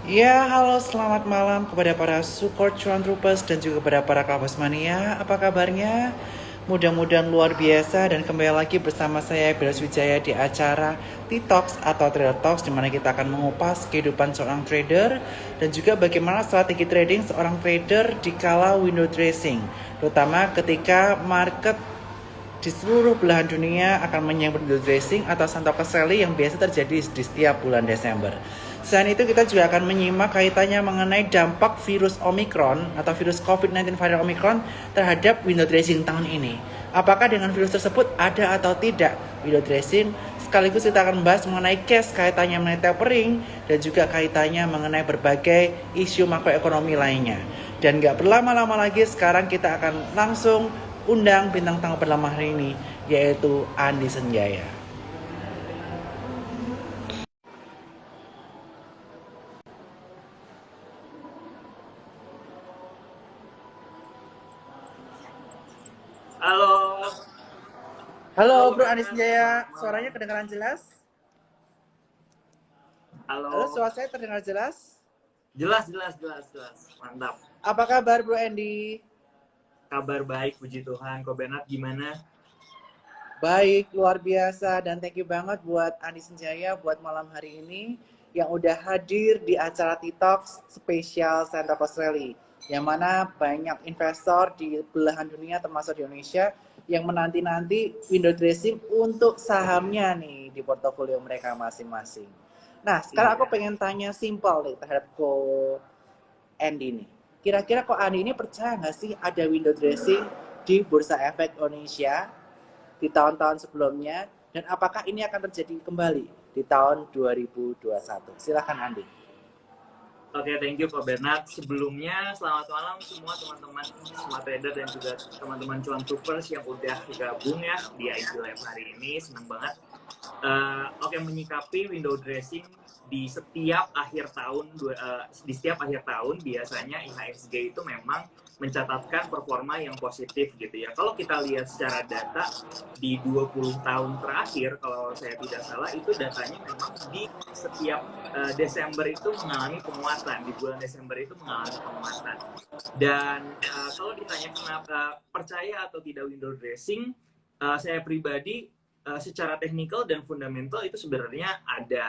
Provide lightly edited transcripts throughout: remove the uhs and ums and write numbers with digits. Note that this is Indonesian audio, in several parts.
Ya, halo selamat malam kepada para support Cuan Troopers dan juga kepada para Clubhouse Mania. Apa kabarnya? Mudah-mudahan luar biasa dan kembali lagi bersama saya Beras Wijaya di acara T-Talks atau Trader Talks di mana kita akan mengupas kehidupan seorang trader dan juga bagaimana strategi trading seorang trader di kala window dressing, terutama ketika market di seluruh belahan dunia akan menyambut window dressing atau Santoka Rally yang biasa terjadi di setiap bulan Desember. Selain itu kita juga akan menyimak kaitannya mengenai dampak virus Omicron atau virus COVID-19 varian Omicron terhadap window dressing tahun ini. Apakah dengan virus tersebut ada atau tidak window dressing? Sekaligus kita akan membahas mengenai case kaitannya mengenai tapering dan juga kaitannya mengenai berbagai isu makroekonomi lainnya. Dan gak berlama-lama lagi, sekarang kita akan langsung undang bintang tamu pertama hari ini, yaitu Andi Senjaya. Halo, halo Halo Bro Andi Bernard, Senjaya, selamat malam. suaranya kedengaran jelas? Halo, Halo, suara saya terdengar jelas? jelas, jelas, jelas, jelas. Mantap. Apa kabar Bro Andi? Kabar baik, puji Tuhan. Kok Bernard gimana? Baik, luar biasa, dan thank you banget buat Andi Senjaya buat malam hari ini yang udah hadir di acara T-Talks spesial Santa Claus Rally, yang mana banyak investor di belahan dunia termasuk di Indonesia yang menanti-nanti window dressing untuk sahamnya nih di portofolio mereka masing-masing. Nah, sekarang aku Iya. pengen tanya simpel nih terhadap Andy nih. Kira-kira kok Andi ini percaya nggak sih ada window dressing di Bursa Efek Indonesia di tahun-tahun sebelumnya, dan apakah ini akan terjadi kembali di tahun 2021? Silakan Andi. Oke, thank you Kok Bernard. Sebelumnya, selamat malam semua teman-teman, semua trader dan juga teman-teman cuan troopers yang udah gabung ya di IG Live hari ini. Senang banget. Oke, menyikapi window dressing di setiap akhir tahun di setiap akhir tahun biasanya IHSG itu memang mencatatkan performa yang positif gitu ya. Kalau kita lihat secara data di 20 tahun terakhir kalau saya tidak salah itu datanya memang di setiap Desember itu mengalami penguatan, di bulan Desember itu mengalami penguatan. Dan kalau ditanya kenapa percaya atau tidak window dressing, saya pribadi secara teknikal dan fundamental itu sebenarnya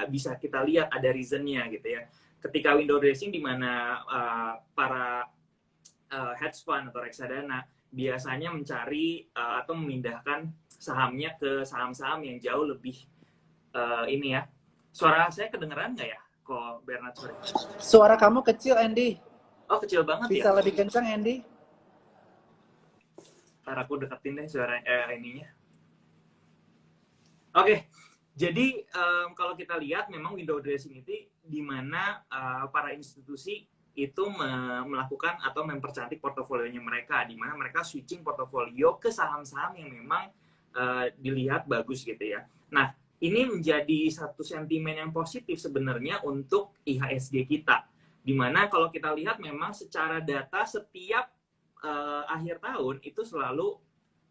bisa kita lihat ada reasonnya gitu ya. Ketika window dressing di mana para hedge fund atau reksadana biasanya mencari atau memindahkan sahamnya ke saham-saham yang jauh lebih ini ya. Suara saya kedengeran nggak ya? Kok Bernard, sorry. Suara kamu kecil, Andy. Oh, kecil banget ya? Bisa lebih kencang, Andy? Ntar aku deketin deh suara ininya. Oke, jadi kalau kita lihat memang window dressing itu di mana para institusi itu melakukan atau mempercantik portofolionya mereka, di mana mereka switching portofolio ke saham-saham yang memang dilihat bagus gitu ya. Nah, ini menjadi satu sentimen yang positif sebenarnya untuk IHSG kita, di mana kalau kita lihat memang secara data setiap akhir tahun itu selalu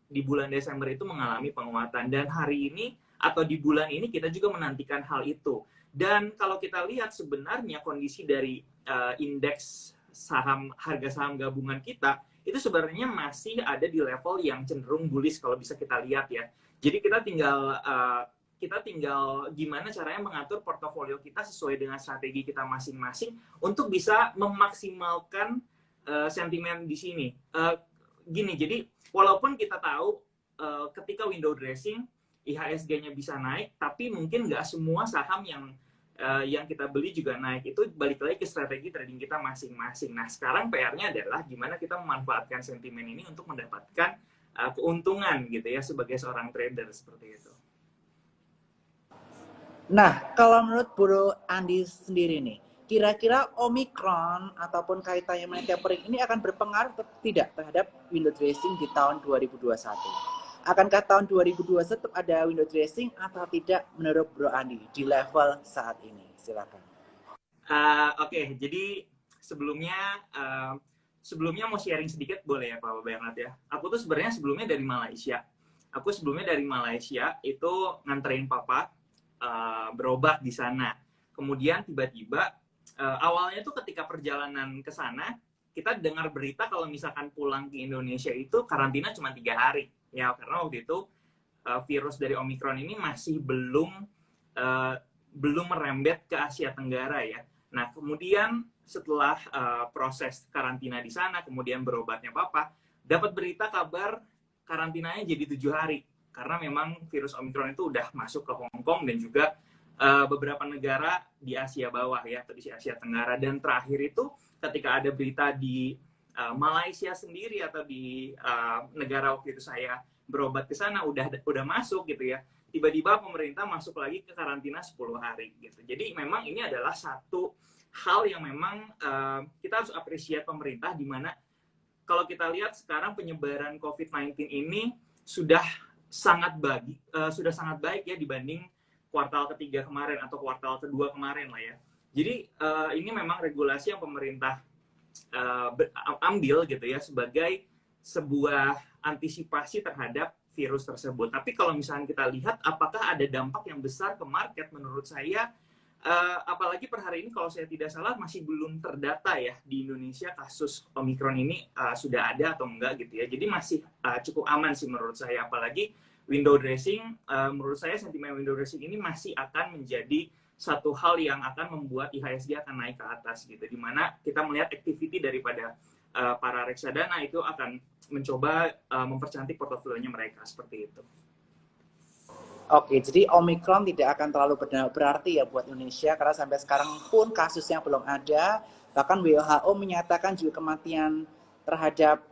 di bulan Desember itu mengalami penguatan, dan hari ini atau di bulan ini kita juga menantikan hal itu. Dan kalau kita lihat sebenarnya kondisi dari indeks harga saham gabungan kita itu sebenarnya masih ada di level yang cenderung bullish kalau bisa kita lihat ya. Jadi kita tinggal gimana caranya mengatur portofolio kita sesuai dengan strategi kita masing-masing untuk bisa memaksimalkan sentimen di sini. Gini, jadi walaupun kita tahu ketika window dressing IHSG-nya bisa naik, tapi mungkin nggak semua saham yang kita beli juga naik. Itu balik lagi ke strategi trading kita masing-masing. Nah, sekarang PR-nya adalah gimana kita memanfaatkan sentimen ini untuk mendapatkan keuntungan gitu ya sebagai seorang trader seperti itu. Nah, kalau menurut Bro Andi sendiri nih, kira-kira Omicron ataupun kaitannya mengenai tapering ini akan berpengaruh atau tidak terhadap window dressing di tahun 2021? Akankah tahun 2021 ada window dressing atau tidak menurut Bro Andi di level saat ini? Silakan. Oke, jadi sebelumnya mau sharing sedikit boleh ya Pak Bernard ya. Aku tuh sebenarnya sebelumnya dari Malaysia. Itu nganterin papa berobat di sana. Kemudian tiba-tiba awalnya tuh ketika perjalanan ke sana kita dengar berita kalau misalkan pulang ke Indonesia itu karantina cuma 3 hari ya, karena waktu itu virus dari Omicron ini masih uh, belum merembet ke Asia Tenggara ya. Nah kemudian setelah proses karantina di sana, kemudian berobatnya papa, dapat berita kabar karantinanya jadi 7 hari karena memang virus Omicron itu udah masuk ke Hong Kong dan juga beberapa negara di Asia bawah ya, atau di Asia Tenggara. Dan terakhir itu ketika ada berita di Malaysia sendiri atau di negara waktu itu saya berobat ke sana udah masuk gitu ya. Tiba-tiba pemerintah masuk lagi ke karantina 10 hari gitu. Jadi memang ini adalah satu hal yang memang kita harus apresiasi pemerintah, di mana kalau kita lihat sekarang penyebaran COVID-19 ini sudah sangat baik ya dibanding kuartal ketiga kemarin atau kuartal kedua kemarin lah ya. Jadi ini memang regulasi yang pemerintah ambil gitu ya sebagai sebuah antisipasi terhadap virus tersebut. Tapi kalau misalnya kita lihat apakah ada dampak yang besar ke market, menurut saya apalagi per hari ini kalau saya tidak salah masih belum terdata ya di Indonesia kasus Omicron ini sudah ada atau enggak gitu ya. Jadi masih cukup aman sih menurut saya, apalagi window dressing, menurut saya sentimen window dressing ini masih akan menjadi satu hal yang akan membuat IHSG akan naik ke atas gitu, dimana kita melihat activity daripada para reksadana itu akan mencoba mempercantik portofolionya mereka seperti itu. Oke, jadi Omicron tidak akan terlalu berarti ya buat Indonesia, karena sampai sekarang pun kasusnya belum ada. Bahkan WHO menyatakan juga kematian terhadap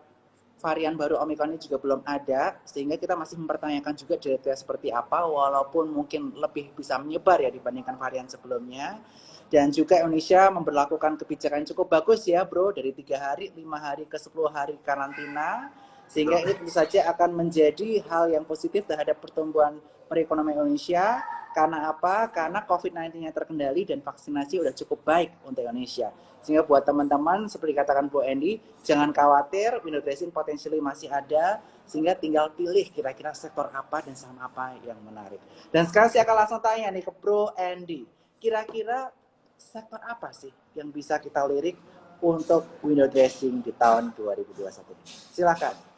varian baru Omicron ini juga belum ada, sehingga kita masih mempertanyakan juga data seperti apa, walaupun mungkin lebih bisa menyebar ya dibandingkan varian sebelumnya. Dan juga Indonesia memberlakukan kebijakan yang cukup bagus ya bro, dari 3 hari, 5 hari ke 10 hari karantina, sehingga ini tentu saja akan menjadi hal yang positif terhadap pertumbuhan perekonomian Indonesia. Karena apa? Karena COVID-19-nya terkendali dan vaksinasi udah cukup baik untuk Indonesia. Sehingga buat teman-teman, seperti katakan Bu Andy, jangan khawatir, window dressing potentially masih ada, sehingga tinggal pilih kira-kira sektor apa dan saham apa yang menarik. Dan sekarang saya akan langsung tanya nih ke Bro Andy, kira-kira sektor apa sih yang bisa kita lirik untuk window dressing di tahun 2021 ini? Silakan.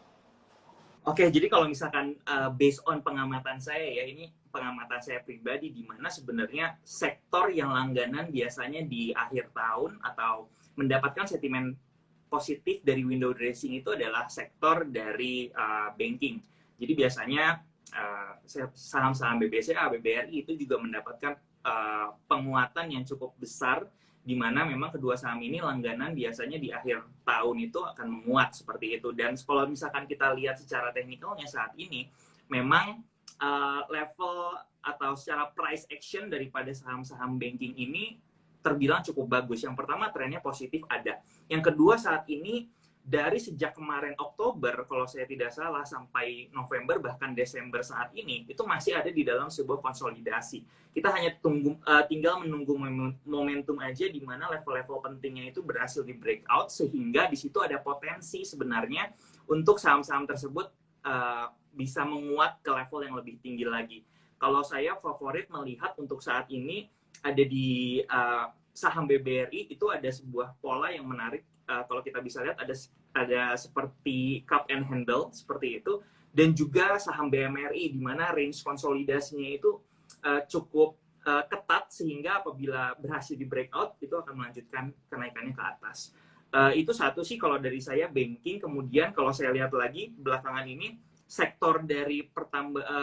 Oke, jadi kalau misalkan based on pengamatan saya ya, ini pengamatan saya pribadi, di mana sebenarnya sektor yang langganan biasanya di akhir tahun atau mendapatkan sentimen positif dari window dressing itu adalah sektor dari banking. Jadi biasanya saham-saham BBCA, BBRI itu juga mendapatkan penguatan yang cukup besar, di mana memang kedua saham ini langganan biasanya di akhir tahun itu akan menguat seperti itu. Dan kalau misalkan kita lihat secara teknikalnya saat ini, memang level atau secara price action daripada saham-saham banking ini terbilang cukup bagus. Yang pertama, trennya positif ada. Yang kedua, saat ini dari sejak kemarin Oktober, kalau saya tidak salah, sampai November, bahkan Desember saat ini, itu masih ada di dalam sebuah konsolidasi. Kita hanya tinggal menunggu momentum aja, di mana level-level pentingnya itu berhasil di breakout, sehingga di situ ada potensi sebenarnya untuk saham-saham tersebut bisa menguat ke level yang lebih tinggi lagi. Kalau saya favorit melihat untuk saat ini, ada di saham BBRI itu ada sebuah pola yang menarik. Kalau kita bisa lihat ada seperti cup and handle seperti itu, dan juga saham BMRI di mana range konsolidasinya itu cukup ketat, sehingga apabila berhasil di breakout itu akan melanjutkan kenaikannya ke atas. Itu satu sih kalau dari saya banking. Kemudian kalau saya lihat lagi belakangan ini sektor dari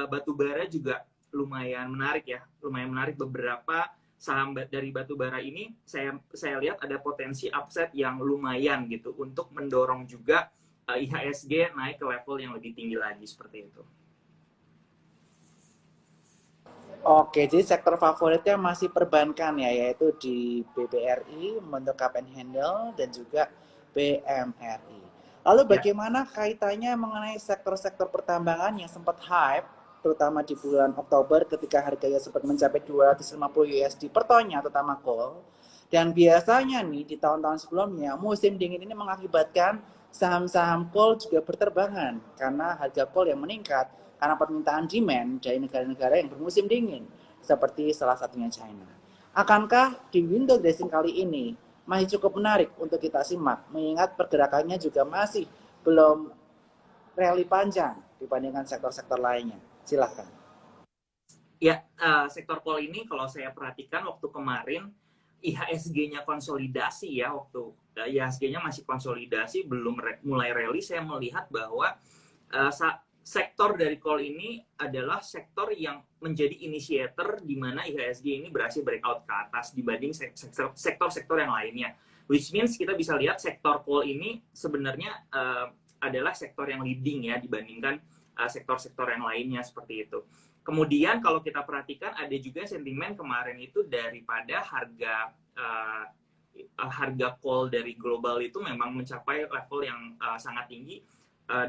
batu bara juga lumayan menarik ya, lumayan menarik. Beberapa saham dari batu bara ini saya lihat ada potensi upside yang lumayan gitu untuk mendorong juga IHSG naik ke level yang lebih tinggi lagi seperti itu. Oke, jadi sektor favoritnya masih perbankan ya, yaitu di BBRI, membentuk cup and handle, dan juga BMRI. Lalu bagaimana kaitannya mengenai sektor-sektor pertambangan yang sempat hype, terutama di bulan Oktober ketika harganya sempat mencapai 250 USD per tonnya, terutama coal. Dan biasanya nih di tahun-tahun sebelumnya, musim dingin ini mengakibatkan saham-saham coal juga berterbangan karena harga coal yang meningkat karena permintaan demand dari negara-negara yang bermusim dingin, seperti salah satunya China. Akankah di window dressing kali ini masih cukup menarik untuk kita simak, mengingat pergerakannya juga masih belum rally panjang dibandingkan sektor-sektor lainnya? Silahkan. Ya, sektor call ini kalau saya perhatikan waktu kemarin IHSG-nya konsolidasi ya, waktu IHSG-nya masih konsolidasi, belum mulai rally, saya melihat bahwa sektor dari call ini adalah sektor yang menjadi initiator di mana IHSG ini berhasil breakout ke atas dibanding sektor-sektor yang lainnya. Which means kita bisa lihat sektor call ini sebenarnya adalah sektor yang leading ya dibandingkan sektor-sektor yang lainnya seperti itu. Kemudian kalau kita perhatikan ada juga sentimen kemarin itu daripada harga call dari global itu memang mencapai level yang sangat tinggi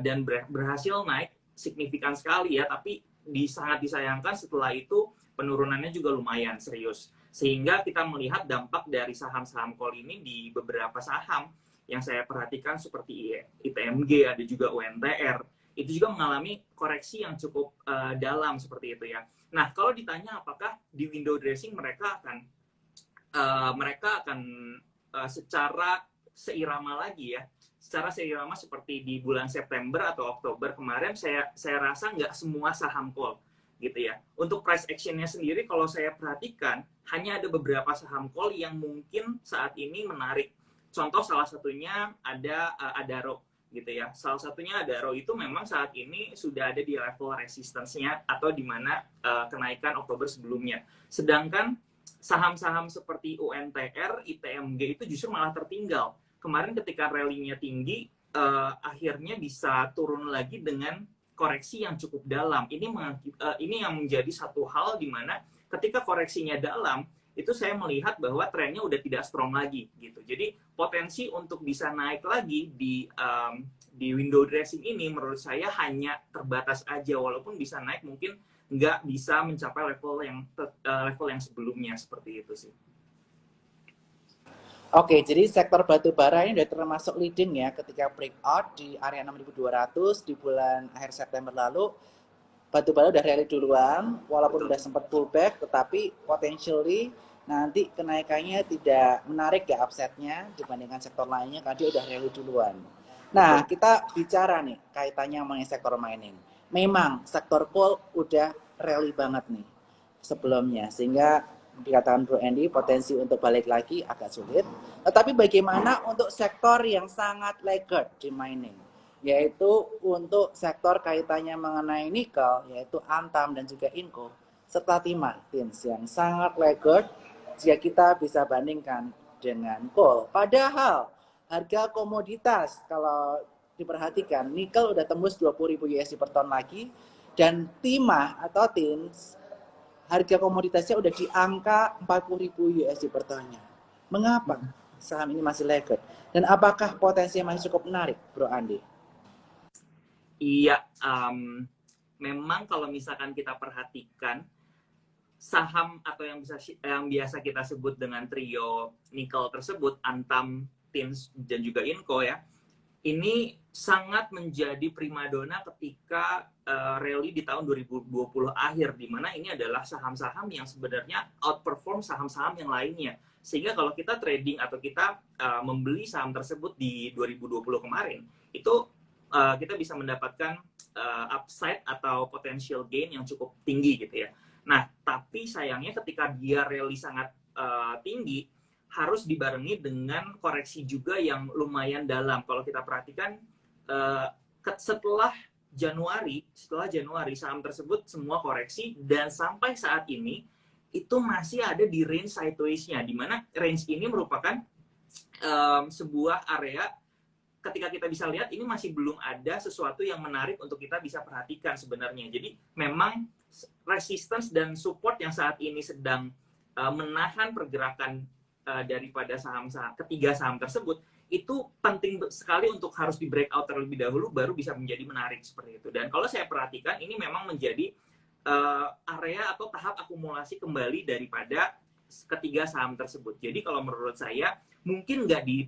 dan berhasil naik signifikan sekali ya, tapi sangat disayangkan setelah itu penurunannya juga lumayan serius. Sehingga kita melihat dampak dari saham-saham call ini di beberapa saham yang saya perhatikan seperti ITMG, ada juga UNTR, itu juga mengalami koreksi yang cukup dalam seperti itu ya. Nah, kalau ditanya apakah di window dressing mereka akan secara seirama lagi ya, secara seirama seperti di bulan September atau Oktober kemarin, saya rasa nggak semua saham call gitu ya. Untuk price actionnya sendiri kalau saya perhatikan hanya ada beberapa saham call yang mungkin saat ini menarik. Contoh salah satunya ada Adaro gitu ya. Salah satunya Adaro itu memang saat ini sudah ada di level resistance-nya atau di mana kenaikan Oktober sebelumnya. Sedangkan saham-saham seperti UNTR, ITMG itu justru malah tertinggal. Kemarin ketika rally-nya tinggi, akhirnya bisa turun lagi dengan koreksi yang cukup dalam. Ini yang menjadi satu hal di mana ketika koreksinya dalam, itu saya melihat bahwa trennya udah tidak strong lagi gitu. Jadi potensi untuk bisa naik lagi di window dressing ini menurut saya hanya terbatas aja, walaupun bisa naik mungkin nggak bisa mencapai level yang sebelumnya seperti itu sih. Oke, jadi sektor batu bara ini sudah termasuk leading ya ketika breakout di area 6.200 di bulan akhir September lalu. Batu bara udah rally duluan, walaupun udah sempat pullback, tetapi potentially nanti kenaikannya tidak menarik ya upsetnya dibandingkan sektor lainnya karena dia udah rally duluan. Nah, kita bicara nih kaitannya mengenai sektor mining. Memang sektor coal udah rally banget nih sebelumnya, sehingga dikatakan Bro Andy potensi untuk balik lagi agak sulit. Tetapi bagaimana untuk sektor yang sangat laggard di mining? Yaitu untuk sektor kaitannya mengenai nikel, yaitu Antam dan juga Inco, serta Timah yang sangat laggard jika kita bisa bandingkan dengan coal. Padahal harga komoditas kalau diperhatikan, nikel udah tembus 20.000 USD per ton lagi, dan Timah atau tins harga komoditasnya udah di angka 40.000 USD per tonnya. Mengapa saham ini masih laggard? Dan apakah potensinya masih cukup menarik, Bro Andi? Iya, memang kalau misalkan kita perhatikan saham atau yang biasa kita sebut dengan trio nikel tersebut, Antam, Tins, dan juga Inco ya, ini sangat menjadi primadona ketika rally di tahun 2020 akhir, di mana ini adalah saham-saham yang sebenarnya outperform saham-saham yang lainnya. Sehingga kalau kita trading atau kita membeli saham tersebut di 2020 kemarin, itu kita bisa mendapatkan upside atau potential gain yang cukup tinggi gitu ya. Nah, tapi sayangnya ketika dia rally sangat tinggi, harus dibarengi dengan koreksi juga yang lumayan dalam. Kalau kita perhatikan setelah Januari saham tersebut semua koreksi, dan sampai saat ini itu masih ada di range sideways-nya, di mana range ini merupakan sebuah area. Ketika kita bisa lihat, ini masih belum ada sesuatu yang menarik untuk kita bisa perhatikan sebenarnya. Jadi memang resistance dan support yang saat ini sedang menahan pergerakan daripada ketiga saham tersebut, itu penting sekali untuk harus di breakout terlebih dahulu baru bisa menjadi menarik seperti itu. Dan kalau saya perhatikan, ini memang menjadi area atau tahap akumulasi kembali daripada ketiga saham tersebut. Jadi kalau menurut saya, mungkin nggak di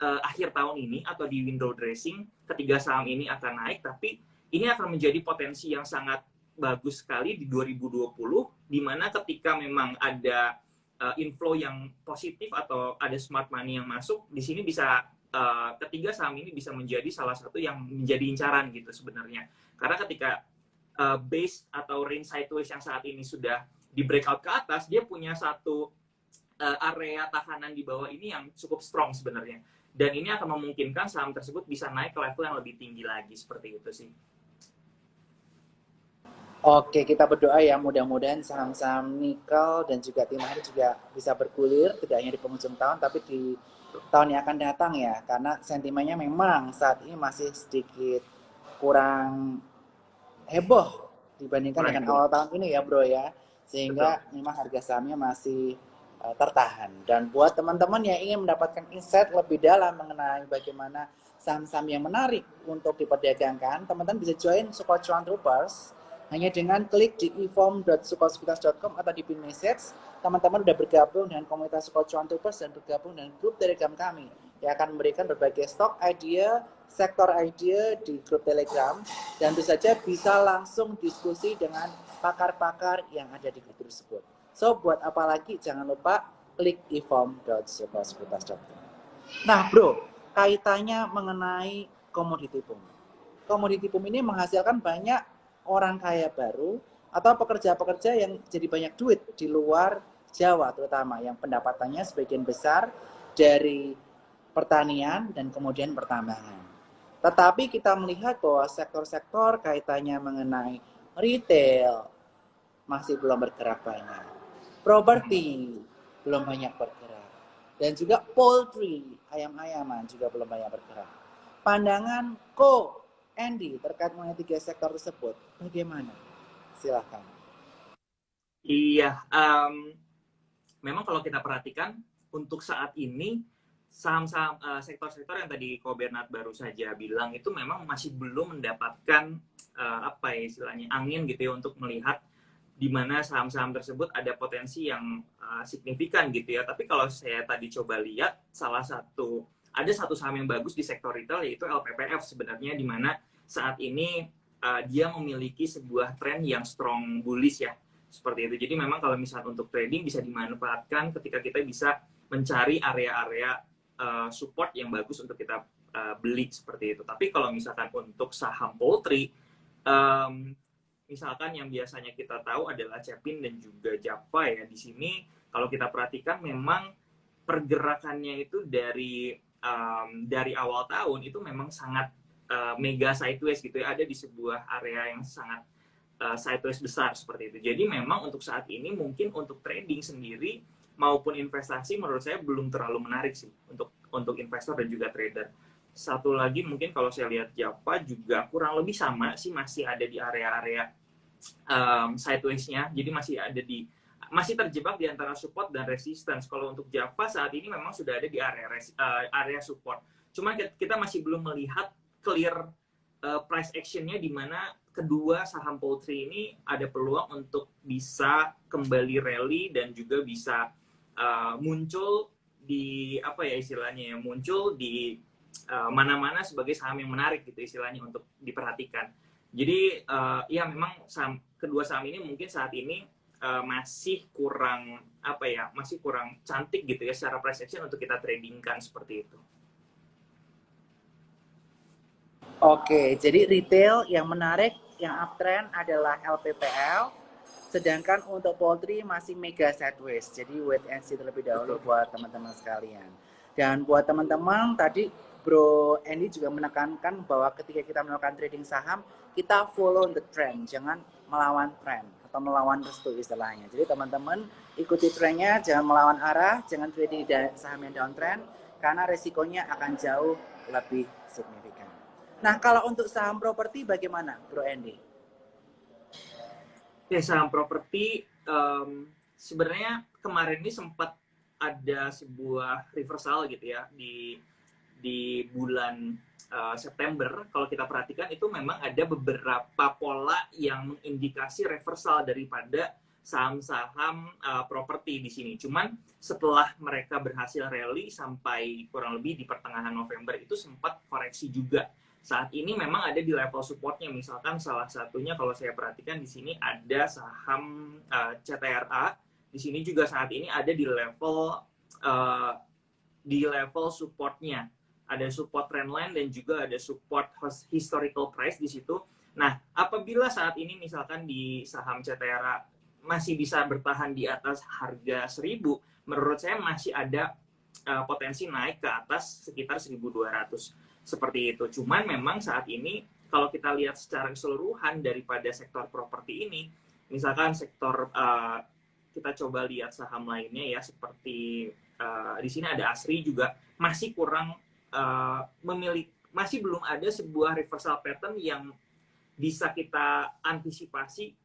akhir tahun ini atau di window dressing ketiga saham ini akan naik, tapi ini akan menjadi potensi yang sangat bagus sekali di 2020, di mana ketika memang ada inflow yang positif atau ada smart money yang masuk, di sini bisa ketiga saham ini bisa menjadi salah satu yang menjadi incaran gitu sebenarnya. Karena ketika base atau range sideways yang saat ini sudah di breakout ke atas, dia punya satu area tahanan di bawah ini yang cukup strong sebenarnya. Dan ini akan memungkinkan saham tersebut bisa naik ke level yang lebih tinggi lagi, seperti itu sih. Oke, kita berdoa ya mudah-mudahan saham-saham nikel dan juga timah ini juga bisa bergulir, tidak hanya di penghujung tahun, tapi di tahun yang akan datang ya. Karena sentimennya memang saat ini masih sedikit kurang heboh dibandingkan dengan awal tahun ini ya bro ya. Sehingga memang harga sahamnya masih tertahan. Dan buat teman-teman yang ingin mendapatkan insight lebih dalam mengenai bagaimana saham-saham yang menarik untuk diperdagangkan, teman-teman bisa join Super Cuan Troopers hanya dengan klik di eform.sukosekitas.com atau di pin message. Teman-teman sudah bergabung dengan komunitas Super Cuan Troopers dan bergabung dengan grup Telegram kami yang akan memberikan berbagai stok idea, sektor idea di grup Telegram, dan tentu saja bisa langsung diskusi dengan pakar-pakar yang ada di grup tersebut. So, buat apa lagi, jangan lupa klik eform.sukosekitas.com. Nah bro, kaitannya mengenai komoditi boom. Komoditi boom ini menghasilkan banyak orang kaya baru atau pekerja-pekerja yang jadi banyak duit di luar Jawa terutama, yang pendapatannya sebagian besar dari pertanian dan kemudian pertambangan. Tetapi kita melihat bahwa sektor-sektor kaitannya mengenai retail masih belum bergerak banyak. Properti belum banyak bergerak. Dan juga poultry, ayam-ayaman juga belum banyak bergerak. Pandangan Ko Andy terkait mengenai tiga sektor tersebut, bagaimana? Silahkan. Iya, memang kalau kita perhatikan untuk saat ini saham-saham sektor-sektor yang tadi Ko Bernard baru saja bilang itu memang masih belum mendapatkan apa ya istilahnya angin gitu ya untuk melihat di mana saham-saham tersebut ada potensi yang signifikan gitu ya. Tapi kalau saya tadi coba lihat ada satu saham yang bagus di sektor retail yaitu LPPF sebenarnya, di mana saat ini dia memiliki sebuah tren yang strong bullish ya, seperti itu. Jadi memang kalau misalnya untuk trading bisa dimanfaatkan ketika kita bisa mencari area-area support yang bagus untuk kita beli seperti itu. Tapi kalau misalkan untuk saham poultry, misalkan yang biasanya kita tahu adalah Cepin dan juga Java ya, di sini kalau kita perhatikan memang pergerakannya itu dari awal tahun itu memang sangat mega sideways gitu ya, ada di sebuah area yang sangat sideways besar seperti itu. Jadi memang untuk saat ini mungkin untuk trading sendiri maupun investasi menurut saya belum terlalu menarik sih untuk investor dan juga trader. Satu lagi mungkin kalau saya lihat Java juga kurang lebih sama sih, masih ada di area-area sideways-nya. Jadi masih terjebak di antara support dan resistance. Kalau untuk Java saat ini memang sudah ada di area support. Cuma kita masih belum melihat clear price action-nya, di mana kedua saham poultry ini ada peluang untuk bisa kembali rally dan juga bisa muncul di apa ya istilahnya ya, muncul di mana-mana sebagai saham yang menarik gitu istilahnya untuk diperhatikan. Jadi ya memang kedua saham ini mungkin saat ini masih kurang masih kurang cantik gitu ya secara price action untuk kita tradingkan seperti itu. Oke, jadi retail yang menarik, yang uptrend adalah LPPL, sedangkan untuk poultry masih mega sideways. Jadi wait and see terlebih dahulu buat teman-teman sekalian. Dan buat teman-teman tadi Bro Andy juga menekankan bahwa ketika kita melakukan trading saham, kita follow the trend, jangan melawan trend atau melawan restu istilahnya. Jadi teman-teman ikuti trennya, jangan melawan arah, jangan trading saham yang downtrend, karena resikonya akan jauh lebih signifikan. Nah, kalau untuk saham properti bagaimana, Bro Andy? Ya, saham properti sebenarnya kemarin ini sempat ada sebuah reversal gitu ya di bulan September. Kalau kita perhatikan itu memang ada beberapa pola yang mengindikasi reversal daripada saham-saham properti di sini. Cuman setelah mereka berhasil rally sampai kurang lebih di pertengahan November itu sempat koreksi juga. Saat ini memang ada di level supportnya, misalkan salah satunya kalau saya perhatikan di sini ada saham CTRA. Di Di sini juga saat ini ada uh, di level supportnya. Ada support trendline dan juga ada support historical price di situ. Nah, apabila saat ini misalkan di saham CTRA masih bisa bertahan di atas harga 1000, menurut saya masih ada potensi naik ke atas sekitar 1200. Seperti itu. Cuman memang saat ini kalau kita lihat secara keseluruhan daripada sektor properti ini, misalkan sektor kita coba lihat saham lainnya ya, seperti di sini ada Asri juga masih kurang masih belum ada sebuah reversal pattern yang bisa kita antisipasi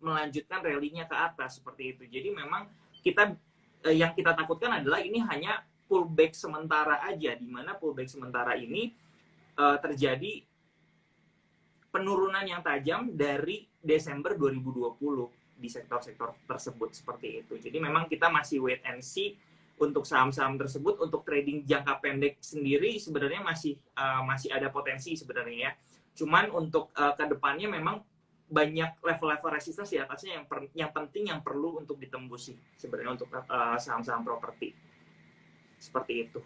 melanjutkan rally-nya ke atas seperti itu. Jadi memang yang kita takutkan adalah ini hanya pullback sementara aja, di mana pullback sementara ini terjadi penurunan yang tajam dari Desember 2020 di sektor-sektor tersebut seperti itu. Jadi memang kita masih wait and see untuk saham-saham tersebut. Untuk trading jangka pendek sendiri sebenarnya masih ada potensi sebenarnya ya. Cuman untuk kedepannya memang banyak level-level resistance di atasnya yang penting yang perlu untuk ditembusi sebenarnya untuk saham-saham properti seperti itu.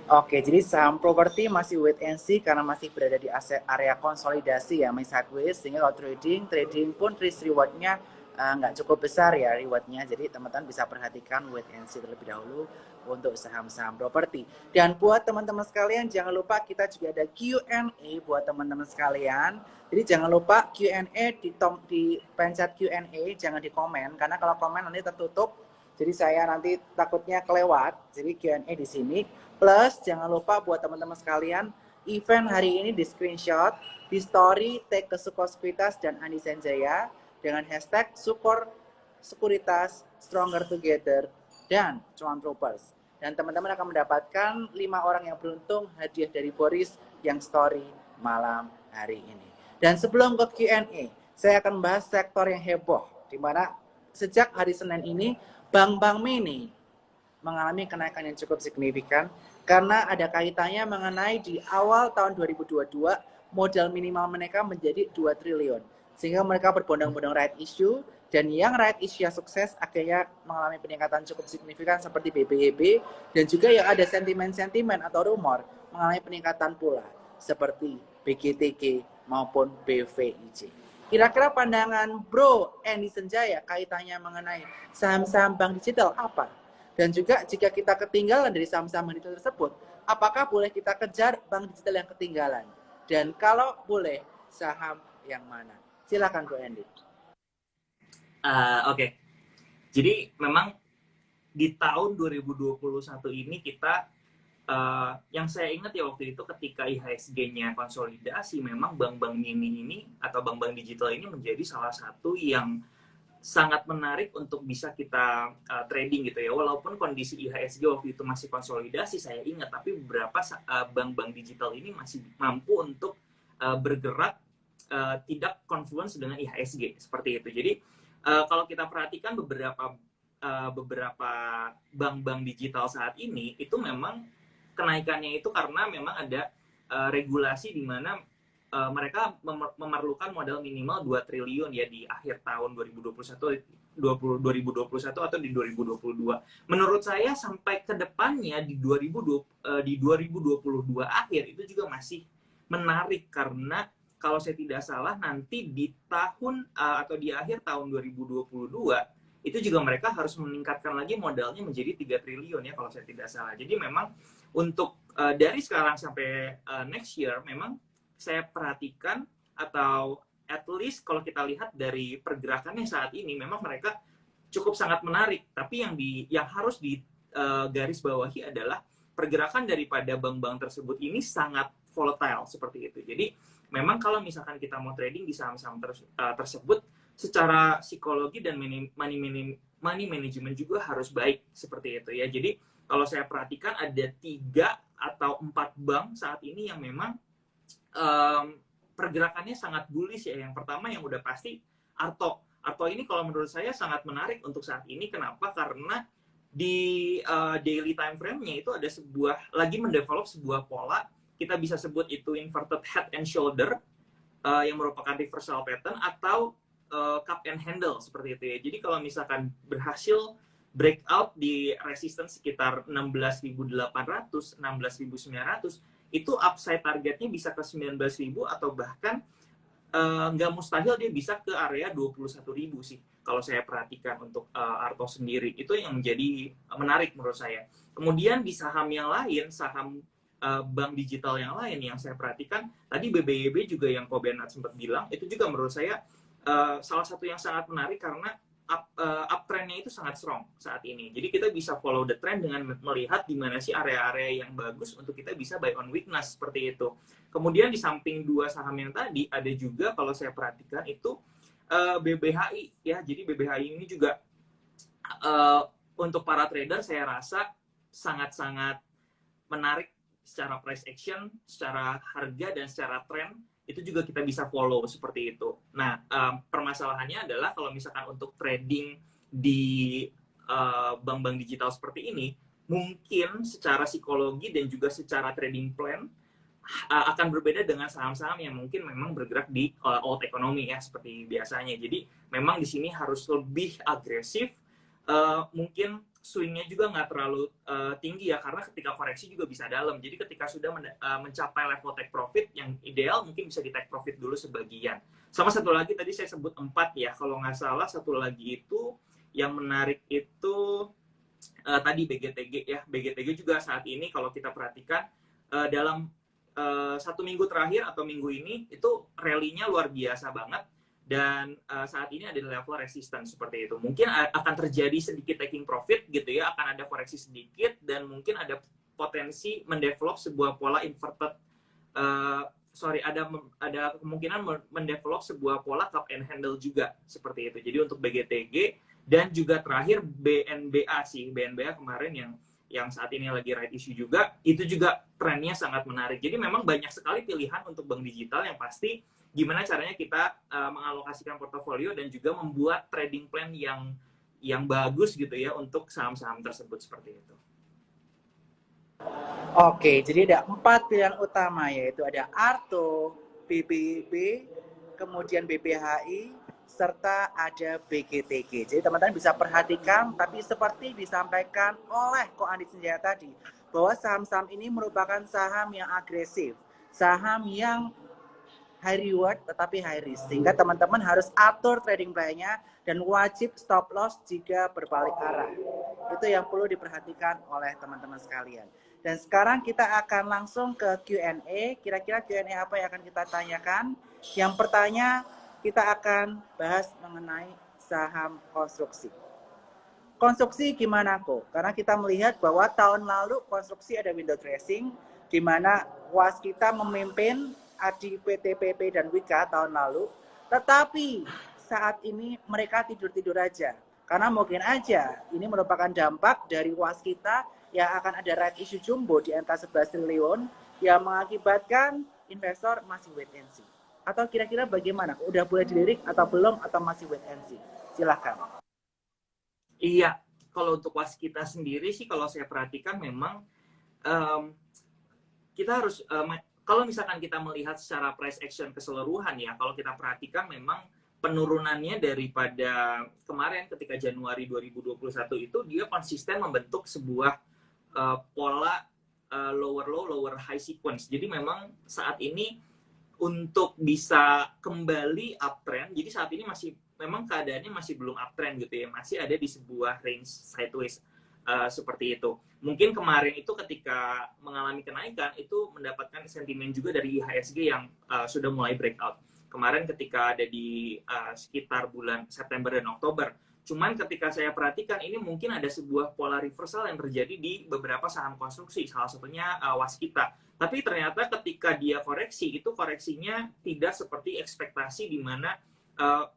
Oke, jadi saham properti masih wait and see karena masih berada di area konsolidasi ya, sideways, sehingga kalau trading pun risk rewardnya nggak cukup besar ya rewardnya. Jadi teman-teman bisa perhatikan wait and see terlebih dahulu untuk saham-saham properti. Dan buat teman-teman sekalian, jangan lupa kita juga ada Q&A buat teman-teman sekalian. Jadi jangan lupa Q&A di pencet Q&A, jangan di komen karena kalau komen nanti tertutup. Jadi saya nanti takutnya kelewat. Jadi Q&A di sini. Plus jangan lupa buat teman-teman sekalian, event hari ini di screenshot, di story, tag ke Sukor Sekuritas dan Andi Sanjaya dengan hashtag Sukor Sekuritas Stronger Together dan Cuan Troopers. Dan teman-teman akan mendapatkan 5 orang yang beruntung hadiah dari Boris yang story malam hari ini. Dan sebelum ke Q&A, saya akan membahas sektor yang heboh, di mana sejak hari Senin ini bank-bank mini mengalami kenaikan yang cukup signifikan karena ada kaitannya mengenai di awal tahun 2022 modal minimal mereka menjadi 2 triliun. Sehingga mereka berbondong-bondong right issue dan yang right issue yang sukses akhirnya mengalami peningkatan cukup signifikan seperti BBYB dan juga yang ada sentimen-sentimen atau rumor mengalami peningkatan pula seperti BGTG maupun BVIJ. Kira-kira pandangan Bro Andi Sanjaya kaitannya mengenai saham-saham bank digital apa? Dan juga jika kita ketinggalan dari saham-saham bank digital tersebut, apakah boleh kita kejar bank digital yang ketinggalan? Dan kalau boleh, saham yang mana? Silakan Bro Andi. Oke. Jadi memang di tahun 2021 ini kita yang saya ingat ya waktu itu ketika IHSG-nya konsolidasi, memang bank-bank mini ini atau bank-bank digital ini menjadi salah satu yang sangat menarik untuk bisa kita trading gitu ya. Walaupun kondisi IHSG waktu itu masih konsolidasi, saya ingat, tapi beberapa bank-bank digital ini masih mampu untuk bergerak tidak confluence dengan IHSG seperti itu. Jadi kalau kita perhatikan beberapa bank-bank digital saat ini itu memang kenaikannya itu karena memang ada regulasi di mana mereka memerlukan modal minimal 2 triliun ya di akhir tahun 2021 atau di 2022. Menurut saya sampai ke depannya di 2022 akhir itu juga masih menarik karena kalau saya tidak salah nanti di tahun atau di akhir tahun 2022 itu juga mereka harus meningkatkan lagi modalnya menjadi 3 triliun ya kalau saya tidak salah. Jadi memang untuk dari sekarang sampai next year memang saya perhatikan atau at least kalau kita lihat dari pergerakannya saat ini memang mereka cukup sangat menarik. Tapi yang harus di garis bawahi adalah pergerakan daripada bank-bank tersebut ini sangat volatile seperti itu. Jadi memang kalau misalkan kita mau trading di saham-saham tersebut secara psikologi dan money management juga harus baik seperti itu ya. Jadi kalau saya perhatikan ada 3 atau 4 bank saat ini yang memang pergerakannya sangat bullish ya. Yang pertama yang udah pasti Arto. Arto ini kalau menurut saya sangat menarik untuk saat ini. Kenapa? Karena di daily time frame-nya itu ada lagi mendevelop sebuah pola. Kita bisa sebut itu inverted head and shoulder yang merupakan reversal pattern atau cup and handle seperti itu ya. Jadi kalau misalkan berhasil breakout di resistance sekitar 16.800, 16.900, itu upside targetnya bisa ke 19.000 atau bahkan nggak mustahil dia bisa ke area 21.000 sih. Kalau saya perhatikan untuk Arto sendiri, itu yang menjadi menarik menurut saya. Kemudian di saham yang lain, saham bank digital yang lain yang saya perhatikan, tadi BBYB juga yang Ko Bernard sempat bilang, itu juga menurut saya salah satu yang sangat menarik karena uptrendnya itu sangat strong saat ini. Jadi kita bisa follow the trend dengan melihat di mana sih area-area yang bagus untuk kita bisa buy on weakness seperti itu. Kemudian di samping dua saham yang tadi ada juga kalau saya perhatikan itu BBHI ya. Jadi BBHI ini juga untuk para trader saya rasa sangat-sangat menarik secara price action, secara harga dan secara trend. Itu juga kita bisa follow seperti itu. Nah, permasalahannya adalah kalau misalkan untuk trading di bank-bank digital seperti ini, mungkin secara psikologi dan juga secara trading plan akan berbeda dengan saham-saham yang mungkin memang bergerak di old economy ya, seperti biasanya. Jadi, memang di sini harus lebih agresif. Mungkin swingnya juga nggak terlalu tinggi ya, karena ketika koreksi juga bisa dalam. Jadi ketika sudah mencapai level take profit yang ideal, mungkin bisa di take profit dulu sebagian. Sama satu lagi tadi saya sebut 4 ya, kalau nggak salah satu lagi itu yang menarik itu tadi BGTG ya. BGTG juga saat ini kalau kita perhatikan dalam 1 minggu terakhir atau minggu ini itu rally-nya luar biasa banget. Dan saat ini ada di level resistance seperti itu. Mungkin akan terjadi sedikit taking profit gitu ya, akan ada koreksi sedikit dan mungkin ada potensi mendevelop sebuah pola inverted ada kemungkinan mendevelop sebuah pola cup and handle juga seperti itu. Jadi untuk BGTG dan juga terakhir BNBA sih. BNBA kemarin yang saat ini lagi right issue juga, itu juga trennya sangat menarik. Jadi memang banyak sekali pilihan untuk bank digital yang pasti gimana caranya kita mengalokasikan portofolio dan juga membuat trading plan yang bagus gitu ya untuk saham-saham tersebut seperti itu. Oke, jadi ada 4 pilihan utama, yaitu ada Arto, BBYB, kemudian BBHI, serta ada BGTG. Jadi teman-teman bisa perhatikan, tapi seperti disampaikan oleh Ko Andi Senjaya tadi, bahwa saham-saham ini merupakan saham yang agresif, saham yang high reward tetapi high risk, sehingga teman-teman harus atur trading plan-nya dan wajib stop loss jika berbalik arah. Itu yang perlu diperhatikan oleh teman-teman sekalian. Dan sekarang kita akan langsung ke Q&A. Kira-kira Q&A apa yang akan kita tanyakan? Yang pertama, kita akan bahas mengenai saham konstruksi. Konstruksi gimana kok? Karena kita melihat bahwa tahun lalu konstruksi ada window dressing, di mana Waskita memimpin Adi, PTPP, dan Wika tahun lalu. Tetapi saat ini mereka tidur-tidur aja. Karena mungkin aja ini merupakan dampak dari Waskita yang akan ada right issue jumbo di angka 11 triliun yang mengakibatkan investor masih wait and see. Atau kira-kira bagaimana? Udah boleh dilirik atau belum atau masih wait and see? Silahkan. Iya, kalau untuk Waskita sendiri sih kalau saya perhatikan memang kita harus kalau misalkan kita melihat secara price action keseluruhan ya, kalau kita perhatikan memang penurunannya daripada kemarin ketika Januari 2021 itu dia konsisten membentuk sebuah pola lower low, lower high sequence. Jadi memang saat ini untuk bisa kembali uptrend, jadi saat ini memang keadaannya masih belum uptrend gitu ya, masih ada di sebuah range sideways seperti itu. Mungkin kemarin itu ketika mengalami kenaikan itu mendapatkan sentimen juga dari IHSG yang sudah mulai breakout. Kemarin ketika ada di sekitar bulan September dan Oktober. Cuman ketika saya perhatikan ini mungkin ada sebuah pola reversal yang terjadi di beberapa saham konstruksi, salah satunya Waskita. Tapi ternyata ketika dia koreksi, itu koreksinya tidak seperti ekspektasi di mana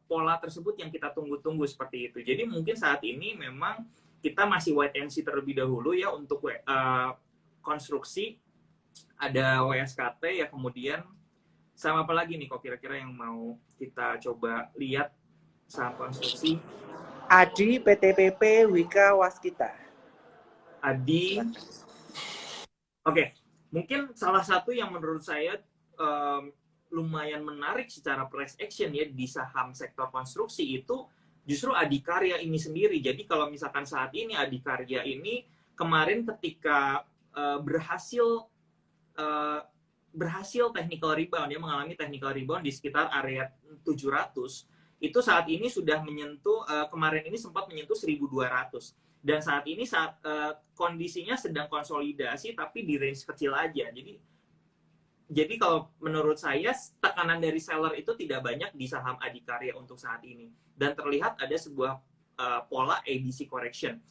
pola tersebut yang kita tunggu-tunggu seperti itu. Jadi mungkin saat ini memang kita masih wait and see terlebih dahulu ya untuk konstruksi. Ada WSKT ya, kemudian sama apa lagi nih kok kira-kira yang mau kita coba lihat saham konstruksi? Adi, PTPP, Wika, Waskita. Adi. Oke. Mungkin salah satu yang menurut saya lumayan menarik secara price action ya di saham sektor konstruksi itu justru Adikarya ini sendiri. Jadi kalau misalkan saat ini Adikarya ini kemarin ketika berhasil technical rebound, dia mengalami technical rebound di sekitar area 700, itu saat ini sudah menyentuh, kemarin ini sempat menyentuh 1200, dan saat ini kondisinya sedang konsolidasi tapi di range kecil aja. Jadi kalau menurut saya tekanan dari seller itu tidak banyak di saham Adikarya untuk saat ini, dan terlihat ada sebuah pola ABC correction.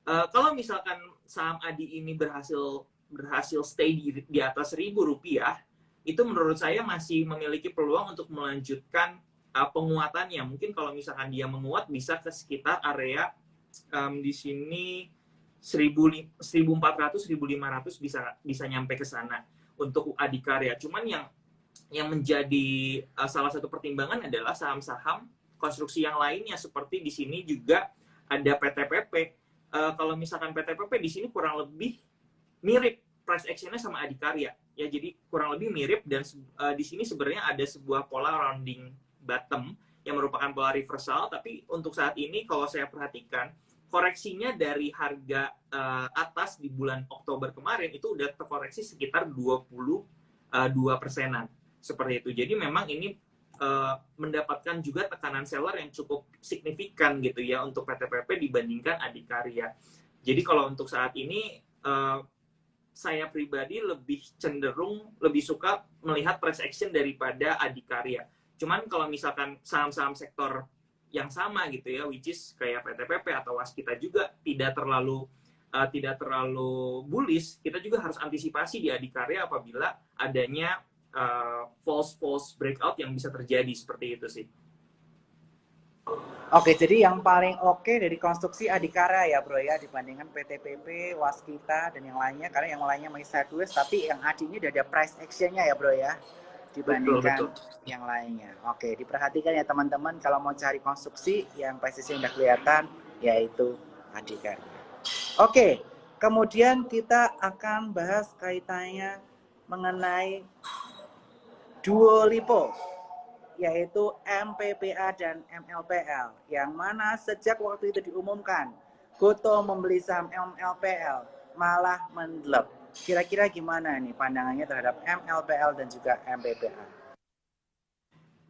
Kalau misalkan saham Adi ini berhasil stay di atas Rp1.000, itu menurut saya masih memiliki peluang untuk melanjutkan penguatannya. Mungkin kalau misalkan dia menguat bisa ke sekitar area di sini 1.400, 1.500 bisa nyampe ke sana untuk Adikarya. Cuman yang menjadi salah satu pertimbangan adalah saham-saham konstruksi yang lainnya, seperti di sini juga ada PTPP. Kalau misalkan PTPP di sini kurang lebih mirip price action-nya sama Adikarya ya, jadi kurang lebih mirip, dan di sini sebenarnya ada sebuah pola rounding bottom yang merupakan pola reversal, tapi untuk saat ini kalau saya perhatikan koreksinya dari harga atas di bulan Oktober kemarin itu udah terkoreksi sekitar 22%-an seperti itu. Jadi memang ini mendapatkan juga tekanan seller yang cukup signifikan gitu ya untuk PTPP dibandingkan Adikarya. Jadi kalau untuk saat ini saya pribadi lebih cenderung lebih suka melihat price action daripada Adikarya. Cuman kalau misalkan saham-saham sektor yang sama gitu ya, which is kayak PTPP atau Waskita juga tidak terlalu bullish, kita juga harus antisipasi di Adikarya apabila adanya false breakout yang bisa terjadi seperti itu sih. Oke, jadi yang paling oke dari konstruksi Adikarya ya bro ya, dibandingkan PTPP, Waskita, dan yang lainnya, karena yang lainnya masih sideways, tapi yang Adi ini udah ada price action-nya ya bro ya, dibandingkan betul. Yang lainnya. Oke, diperhatikan ya teman-teman, kalau mau cari konstruksi yang price action udah kelihatan, yaitu Adikarya. Oke, kemudian kita akan bahas kaitannya mengenai duo LIPO, yaitu MPPA dan MLPL, yang mana sejak waktu itu diumumkan Gotoh membeli saham MLPL malah mendelep. Kira-kira gimana nih pandangannya terhadap MLPL dan juga MPPA?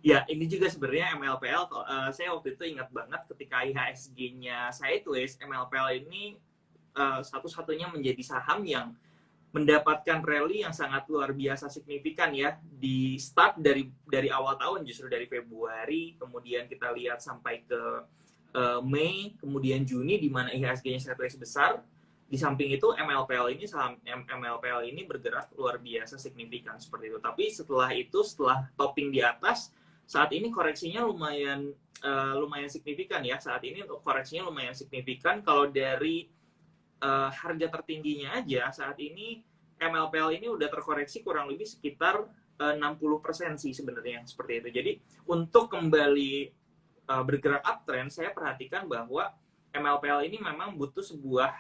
Ya, ini juga sebenarnya MLPL, saya waktu itu ingat banget ketika IHSG-nya sideways, MLPL ini satu-satunya menjadi saham yang mendapatkan rally yang sangat luar biasa signifikan ya, di start dari awal tahun, justru dari Februari, kemudian kita lihat sampai ke Mei, kemudian Juni di mana IHSG-nya sideways besar. Di samping itu MLPL ini, saham MLPL ini bergerak luar biasa signifikan seperti itu. Tapi setelah itu, setelah topping di atas, saat ini koreksinya lumayan signifikan ya. Saat ini koreksinya lumayan signifikan. Kalau dari harga tertingginya aja saat ini MLPL ini udah terkoreksi kurang lebih sekitar 60% sih sebenarnya seperti itu. Jadi untuk kembali bergerak uptrend, saya perhatikan bahwa MLPL ini memang butuh sebuah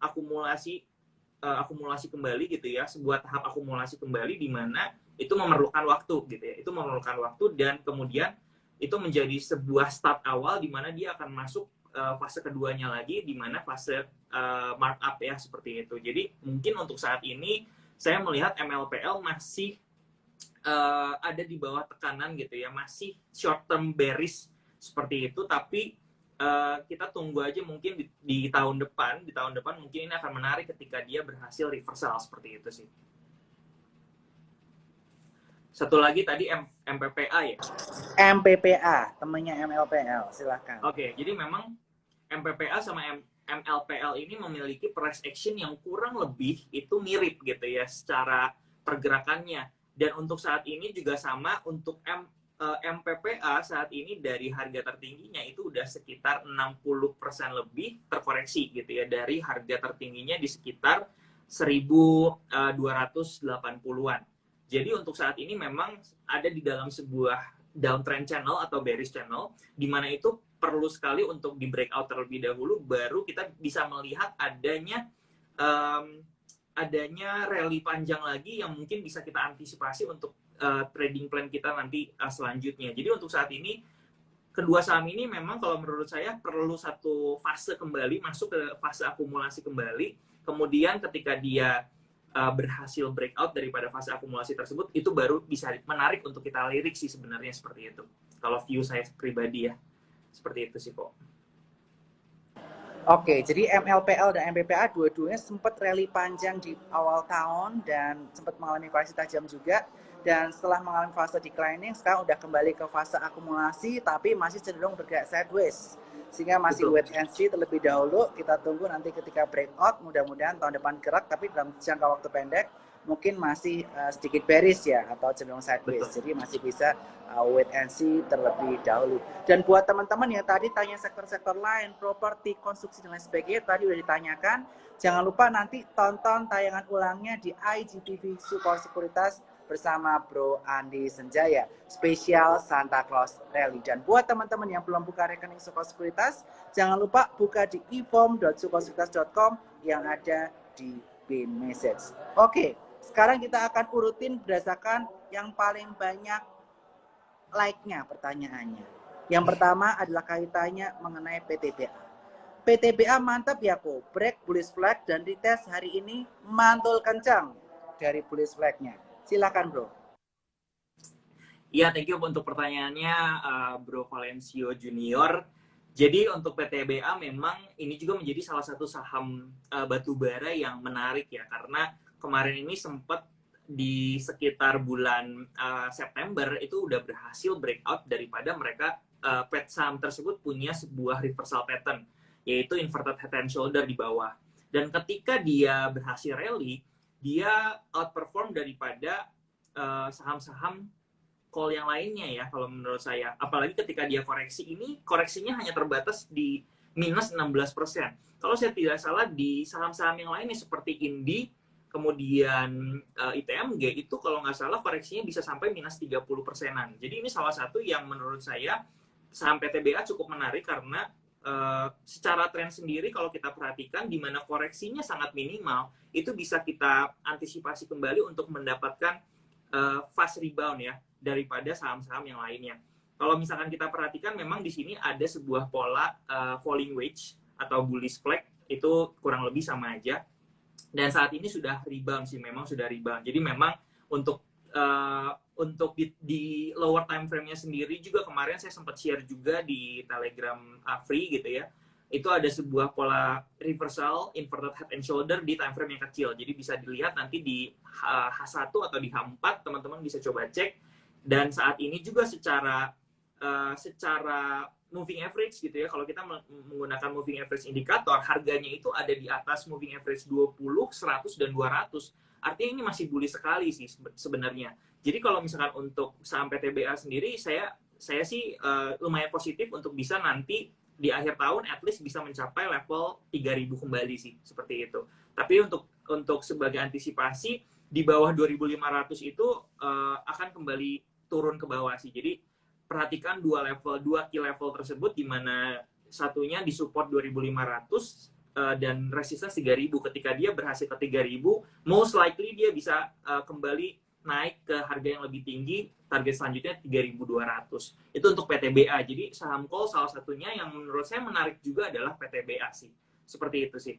akumulasi kembali gitu ya, sebuah tahap akumulasi kembali di mana itu memerlukan waktu gitu ya. Itu memerlukan waktu, dan kemudian itu menjadi sebuah start awal di mana dia akan masuk fase keduanya lagi, di mana fase markup ya, seperti itu. Jadi mungkin untuk saat ini saya melihat MLPL masih ada di bawah tekanan gitu ya, masih short term bearish seperti itu. Tapi kita tunggu aja, mungkin di tahun depan mungkin ini akan menarik ketika dia berhasil reversal seperti itu sih. Satu lagi tadi MPPA ya. MPPA, temannya MLPL, silahkan. Oke, jadi memang MPPA sama MLPL ini memiliki price action yang kurang lebih itu mirip gitu ya secara pergerakannya. Dan untuk saat ini juga sama, untuk MPPA saat ini dari harga tertingginya itu udah sekitar 60% lebih terkoreksi gitu ya, dari harga tertingginya di sekitar 1.280-an. Jadi untuk saat ini memang ada di dalam sebuah downtrend channel atau bearish channel, di mana itu perlu sekali untuk di breakout terlebih dahulu, baru kita bisa melihat adanya rally panjang lagi yang mungkin bisa kita antisipasi untuk trading plan kita nanti selanjutnya. Jadi untuk saat ini kedua saham ini memang kalau menurut saya perlu satu fase kembali, masuk ke fase akumulasi kembali. Kemudian ketika dia berhasil breakout daripada fase akumulasi tersebut, itu baru bisa menarik untuk kita lirik sih sebenarnya, seperti itu. Kalau view saya pribadi ya, seperti itu sih kok. Oke, jadi MLPL dan MPPA dua-duanya sempat rally panjang di awal tahun dan sempat mengalami koreksi tajam juga. Dan setelah mengalami fase declining, sekarang udah kembali ke fase akumulasi, tapi masih cenderung bergerak sideways. Sehingga masih wait and see terlebih dahulu. Kita tunggu nanti ketika breakout, mudah-mudahan tahun depan gerak, tapi dalam jangka waktu pendek mungkin masih sedikit bearish ya, atau cenderung sideways. Betul. Jadi masih bisa wait and see terlebih dahulu. Dan buat teman-teman yang tadi tanya sektor-sektor lain, properti, konstruksi, dan lain sebagainya, tadi udah ditanyakan. Jangan lupa nanti tonton tayangan ulangnya di IGTV Support Sekuritas bersama Bro Andi Senjaya, spesial Santa Claus Rally. Dan buat teman-teman yang belum buka rekening Support Sekuritas, jangan lupa buka di eform.supportsekuritas.com yang ada di pin message. Oke, sekarang kita akan urutin berdasarkan yang paling banyak like-nya pertanyaannya. Yang pertama adalah kaitannya mengenai PTBA. PTBA mantap ya kok, break bullish flag dan retest hari ini mantul kencang dari bullish flag-nya. Silakan bro. Iya, thank you untuk pertanyaannya Bro Valencio Junior. Jadi untuk PTBA memang ini juga menjadi salah satu saham batubara yang menarik ya, karena kemarin ini sempat di sekitar bulan September itu udah berhasil breakout daripada mereka saham tersebut punya sebuah reversal pattern, yaitu inverted head and shoulder di bawah. Dan ketika dia berhasil rally, dia outperform daripada saham-saham call yang lainnya ya, kalau menurut saya. Apalagi ketika dia koreksi ini, koreksinya hanya terbatas di minus 16%. Kalau saya tidak salah, di saham-saham yang lainnya seperti Indi, kemudian ITMG, itu kalau nggak salah koreksinya bisa sampai minus 30%-an. Jadi ini salah satu yang menurut saya saham PTBA cukup menarik karena secara tren sendiri kalau kita perhatikan di mana koreksinya sangat minimal, itu bisa kita antisipasi kembali untuk mendapatkan fast rebound ya daripada saham-saham yang lainnya. Kalau misalkan kita perhatikan memang di sini ada sebuah pola falling wedge atau bullish flag, itu kurang lebih sama aja. Dan saat ini sudah rebound sih, memang sudah rebound. Jadi memang untuk di lower time frame-nya sendiri juga kemarin saya sempat share juga di Telegram free gitu ya. Itu ada sebuah pola reversal inverted head and shoulder di time frame yang kecil. Jadi bisa dilihat nanti di H1 atau di H4, teman-teman bisa coba cek. Dan saat ini juga secara moving average gitu ya, kalau kita menggunakan moving average indikator, harganya itu ada di atas moving average 20, 100, dan 200. Artinya ini masih bullish sekali sih sebenarnya. Jadi kalau misalkan untuk saham PTBA sendiri, saya sih lumayan positif untuk bisa nanti di akhir tahun at least bisa mencapai level 3.000 kembali sih, seperti itu. Tapi untuk sebagai antisipasi, di bawah 2.500 itu akan kembali turun ke bawah sih. Jadi perhatikan dua key level tersebut, di mana satunya di support 2.500 dan resistance 3.000. Ketika dia berhasil ke 3.000, most likely dia bisa kembali naik ke harga yang lebih tinggi, target selanjutnya 3.200. Itu untuk PTBA. Jadi saham call salah satunya yang menurut saya menarik juga adalah PTBA sih. Seperti itu sih.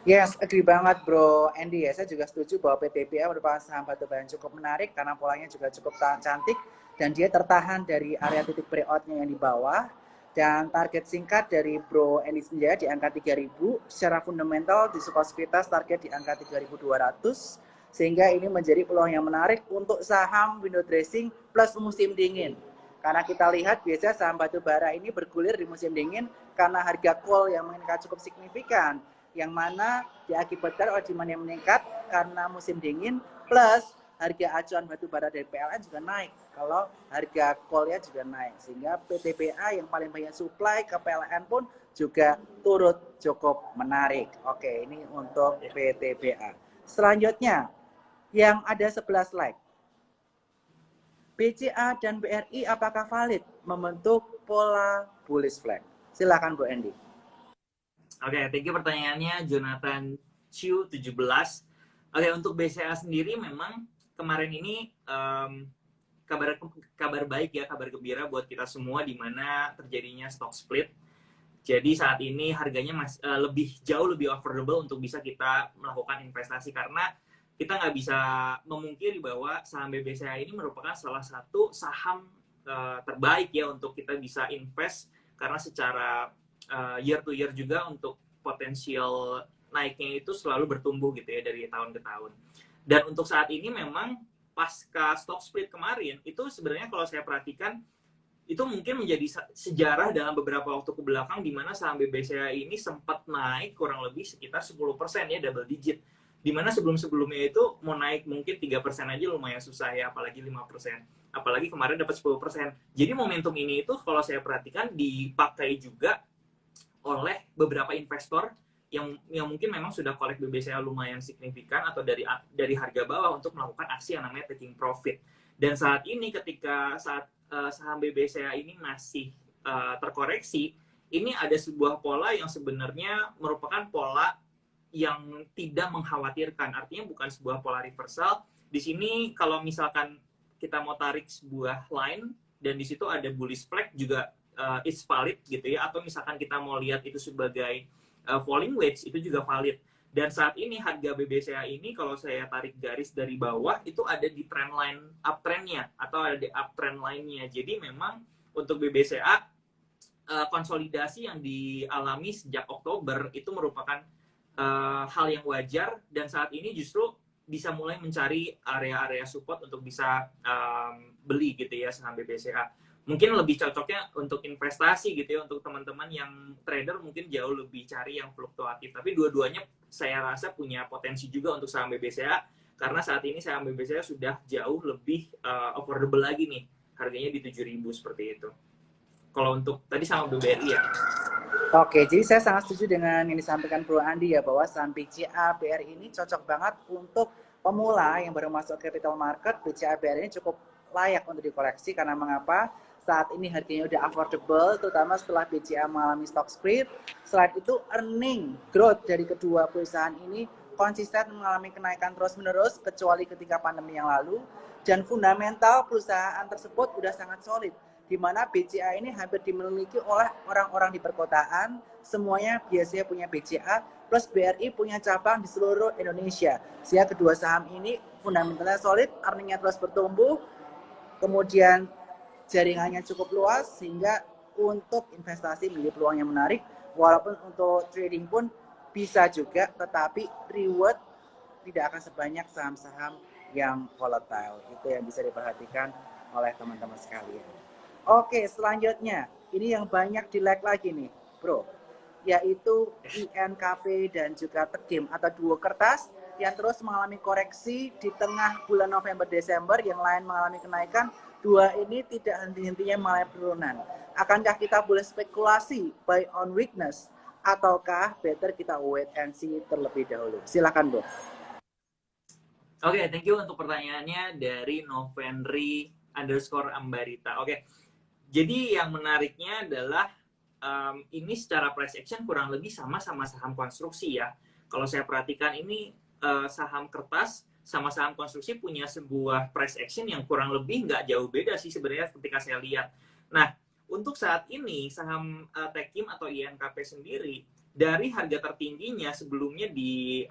Yes, agree banget bro Andy ya. Saya juga setuju bahwa PTBA merupakan saham batubara yang cukup menarik karena polanya juga cukup cantik dan dia tertahan dari area titik breakout-nya yang di bawah. Dan target singkat dari Bro Andy Senjaya di angka 3.000, secara fundamental di Support Sekuritas target di angka 3.200. Sehingga ini menjadi peluang yang menarik untuk saham window dressing plus musim dingin. Karena kita lihat biasanya saham batubara ini bergulir di musim dingin karena harga call yang meningkat cukup signifikan. Yang mana diakibatkan oleh demand yang meningkat karena musim dingin plus harga acuan batubara dari PLN juga naik. Kalau harga call-nya juga naik. Sehingga PTBA yang paling banyak supply ke PLN pun juga turut cukup menarik. Oke, ini untuk PTBA. Selanjutnya, yang ada 11 like. BCA dan BRI apakah valid membentuk pola bullish flag? Silakan Bu Andy. Oke, thank you pertanyaannya Jonathan Chu 17. Oke, untuk BCA sendiri memang kemarin ini kabar kabar baik ya, kabar gembira buat kita semua di mana terjadinya stock split. Jadi saat ini harganya jauh lebih affordable untuk bisa kita melakukan investasi, karena kita nggak bisa memungkiri bahwa saham BBCA ini merupakan salah satu saham terbaik ya untuk kita bisa invest, karena secara year to year juga untuk potensial naiknya itu selalu bertumbuh gitu ya dari tahun ke tahun. Dan untuk saat ini memang pasca stock split kemarin itu sebenarnya kalau saya perhatikan itu mungkin menjadi sejarah dalam beberapa waktu ke belakang di mana saham BBCA ini sempat naik kurang lebih sekitar 10% ya, double digit. Di mana sebelum-sebelumnya itu mau naik mungkin 3% aja lumayan susah ya, apalagi 5%. Apalagi kemarin dapat 10%. Jadi momentum ini itu kalau saya perhatikan dipakai juga oleh beberapa investor yang mungkin memang sudah collect BBCA lumayan signifikan atau dari harga bawah untuk melakukan aksi yang namanya taking profit. Dan saat ini ketika saham BBCA ini masih terkoreksi, ini ada sebuah pola yang sebenarnya merupakan pola yang tidak mengkhawatirkan. Artinya bukan sebuah pola reversal. Di sini kalau misalkan kita mau tarik sebuah line dan di situ ada bullish flag juga it's valid gitu ya. Atau misalkan kita mau lihat itu sebagai falling wedge, itu juga valid. Dan saat ini harga BBCA ini kalau saya tarik garis dari bawah itu ada di trend line uptrendnya atau ada di uptrend line-nya. Jadi memang untuk BBCA konsolidasi yang dialami sejak Oktober itu merupakan hal yang wajar, dan saat ini justru bisa mulai mencari area-area support untuk bisa beli gitu ya saham BBCA. Mungkin lebih cocoknya untuk investasi gitu ya, untuk teman-teman yang trader mungkin jauh lebih cari yang fluktuatif. Tapi dua-duanya saya rasa punya potensi juga untuk saham BBCA, karena saat ini saham BBCA sudah jauh lebih affordable lagi nih, harganya di 7.000 seperti itu. Kalau untuk tadi saham BBRI ya. Oke, jadi saya sangat setuju dengan yang disampaikan Bro Andi ya, bahwa saham BCA BRI ini cocok banget untuk pemula yang baru masuk capital market. BCA BRI ini cukup layak untuk dikoleksi karena mengapa? Saat ini harganya udah affordable, terutama setelah BCA mengalami stock split. Selain itu, earning growth dari kedua perusahaan ini konsisten mengalami kenaikan terus-menerus, kecuali ketika pandemi yang lalu. Dan fundamental perusahaan tersebut udah sangat solid, di mana BCA ini hampir dimiliki oleh orang-orang di perkotaan. Semuanya biasanya punya BCA, plus BRI punya cabang di seluruh Indonesia. Sehingga kedua saham ini fundamentalnya solid, earningnya terus bertumbuh, kemudian jaringannya cukup luas, sehingga untuk investasi menjadi peluang yang menarik. Walaupun untuk trading pun bisa juga, tetapi reward tidak akan sebanyak saham-saham yang volatile. Itu yang bisa diperhatikan oleh teman-teman sekalian. Oke, selanjutnya ini yang banyak di-like lagi nih, Bro, yaitu INKP dan juga Tekim atau duo kertas yang terus mengalami koreksi di tengah bulan November-Desember. Yang lain mengalami kenaikan, dua ini tidak henti-hentinya mengalami penurunan. Akankah kita boleh spekulasi buy on weakness, ataukah better kita wait and see terlebih dahulu? Silakan, Bro. Oke, thank you untuk pertanyaannya dari Novendri_Ambarita. Oke, jadi yang menariknya adalah ini secara price action kurang lebih sama-sama saham konstruksi ya. Kalau saya perhatikan ini saham kertas sama saham konstruksi punya sebuah price action yang kurang lebih nggak jauh beda sih sebenarnya ketika saya lihat. Nah, untuk saat ini saham Tekim atau INKP sendiri dari harga tertingginya sebelumnya di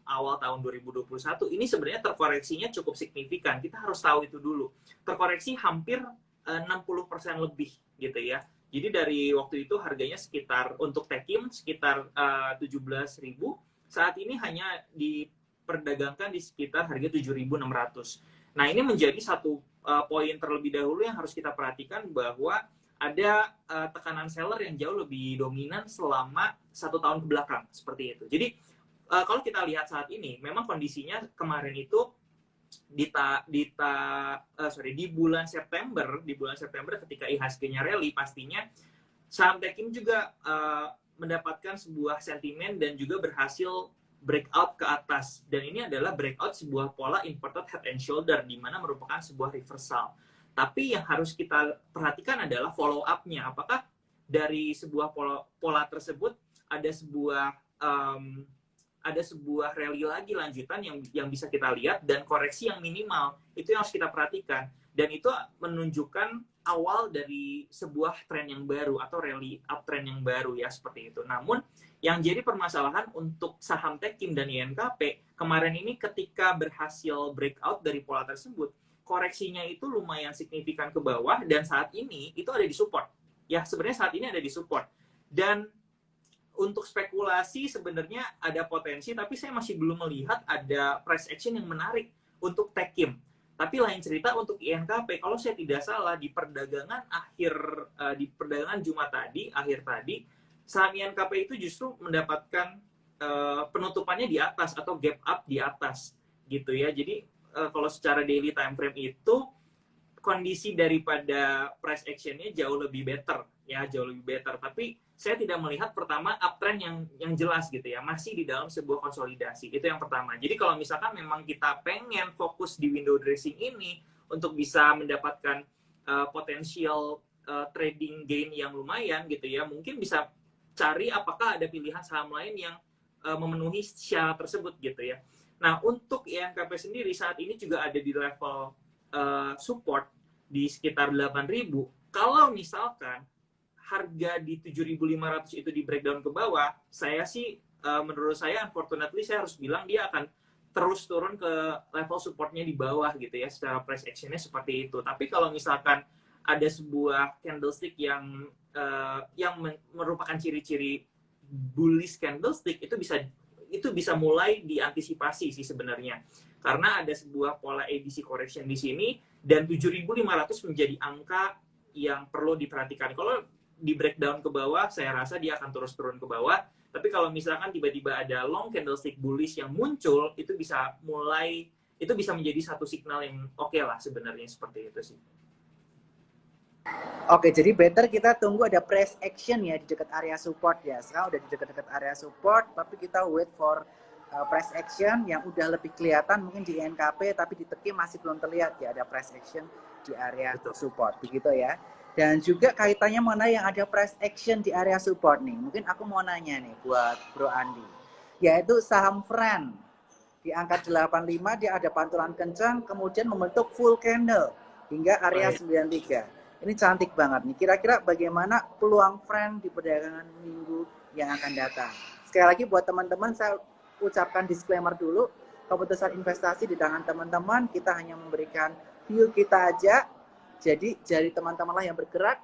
awal tahun 2021 ini sebenarnya terkoreksinya cukup signifikan. Kita harus tahu itu dulu. Terkoreksi hampir 60% lebih gitu ya. Jadi dari waktu itu harganya sekitar untuk Tekim sekitar 17.000, saat ini hanya diperdagangkan di sekitar harga 7.600. Nah, ini menjadi satu poin terlebih dahulu yang harus kita perhatikan, bahwa ada tekanan seller yang jauh lebih dominan selama 1 tahun ke belakang seperti itu. Jadi kalau kita lihat saat ini, memang kondisinya kemarin itu di bulan September ketika IHSG-nya rally, pastinya saham Tekim juga mendapatkan sebuah sentimen dan juga berhasil breakout ke atas, dan ini adalah breakout sebuah pola inverted head and shoulder di mana merupakan sebuah reversal. Tapi yang harus kita perhatikan adalah follow up-nya. Apakah dari sebuah pola tersebut ada sebuah ada sebuah rally lagi lanjutan yang bisa kita lihat, dan koreksi yang minimal itu yang harus kita perhatikan, dan itu menunjukkan awal dari sebuah tren yang baru atau rally uptrend yang baru ya, seperti itu. Namun yang jadi permasalahan untuk saham Techim dan INKP kemarin ini, ketika berhasil breakout dari pola tersebut, koreksinya itu lumayan signifikan ke bawah, dan saat ini itu ada di support. Ya, sebenarnya saat ini ada di support. Dan untuk spekulasi sebenarnya ada potensi, tapi saya masih belum melihat ada price action yang menarik untuk Techim. Tapi lain cerita untuk INKP, kalau saya tidak salah di perdagangan di perdagangan Jumat tadi, akhir tadi, saham INKP itu justru mendapatkan penutupannya di atas atau gap up di atas gitu ya. Jadi kalau secara daily time frame itu kondisi daripada price actionnya jauh lebih better ya, jauh lebih better. Tapi saya tidak melihat pertama uptrend yang jelas gitu ya, masih di dalam sebuah konsolidasi. Itu yang pertama. Jadi kalau misalkan memang kita pengen fokus di window dressing ini untuk bisa mendapatkan potensial trading gain yang lumayan gitu ya, mungkin bisa cari apakah ada pilihan saham lain yang memenuhi syarat tersebut gitu ya. Nah, untuk INKP sendiri saat ini juga ada di level support di sekitar 8.000. Kalau misalkan harga di 7.500 itu di breakdown ke bawah, saya sih menurut saya unfortunately saya harus bilang dia akan terus turun ke level supportnya di bawah gitu ya, secara price actionnya seperti itu. Tapi kalau misalkan ada sebuah candlestick yang merupakan ciri-ciri bullish candlestick, itu bisa mulai diantisipasi sih sebenarnya, karena ada sebuah pola ADC correction di sini, dan 7.500 menjadi angka yang perlu diperhatikan. Kalau di breakdown ke bawah, saya rasa dia akan terus turun ke bawah. Tapi kalau misalkan tiba-tiba ada long candlestick bullish yang muncul, itu bisa menjadi satu signal yang oke lah sebenarnya, seperti itu sih. Oke, jadi better kita tunggu ada price action ya di dekat area support ya. Sekarang udah di dekat-dekat area support, tapi kita wait for price action yang udah lebih kelihatan mungkin di INKP, tapi di Techim masih belum terlihat ya ada price action di area support, begitu ya. Dan juga kaitannya mengenai yang ada price action di area support nih. Mungkin aku mau nanya nih buat Bro Andi, yaitu saham Friend di angka 85 dia ada pantulan kencang, kemudian membentuk full candle hingga area 93. Ini cantik banget nih. Kira-kira bagaimana peluang Friend di perdagangan minggu yang akan datang? Sekali lagi buat teman-teman saya ucapkan disclaimer dulu. Keputusan investasi di tangan teman-teman. Kita hanya memberikan view kita aja. Jadi jari teman-teman lah yang bergerak.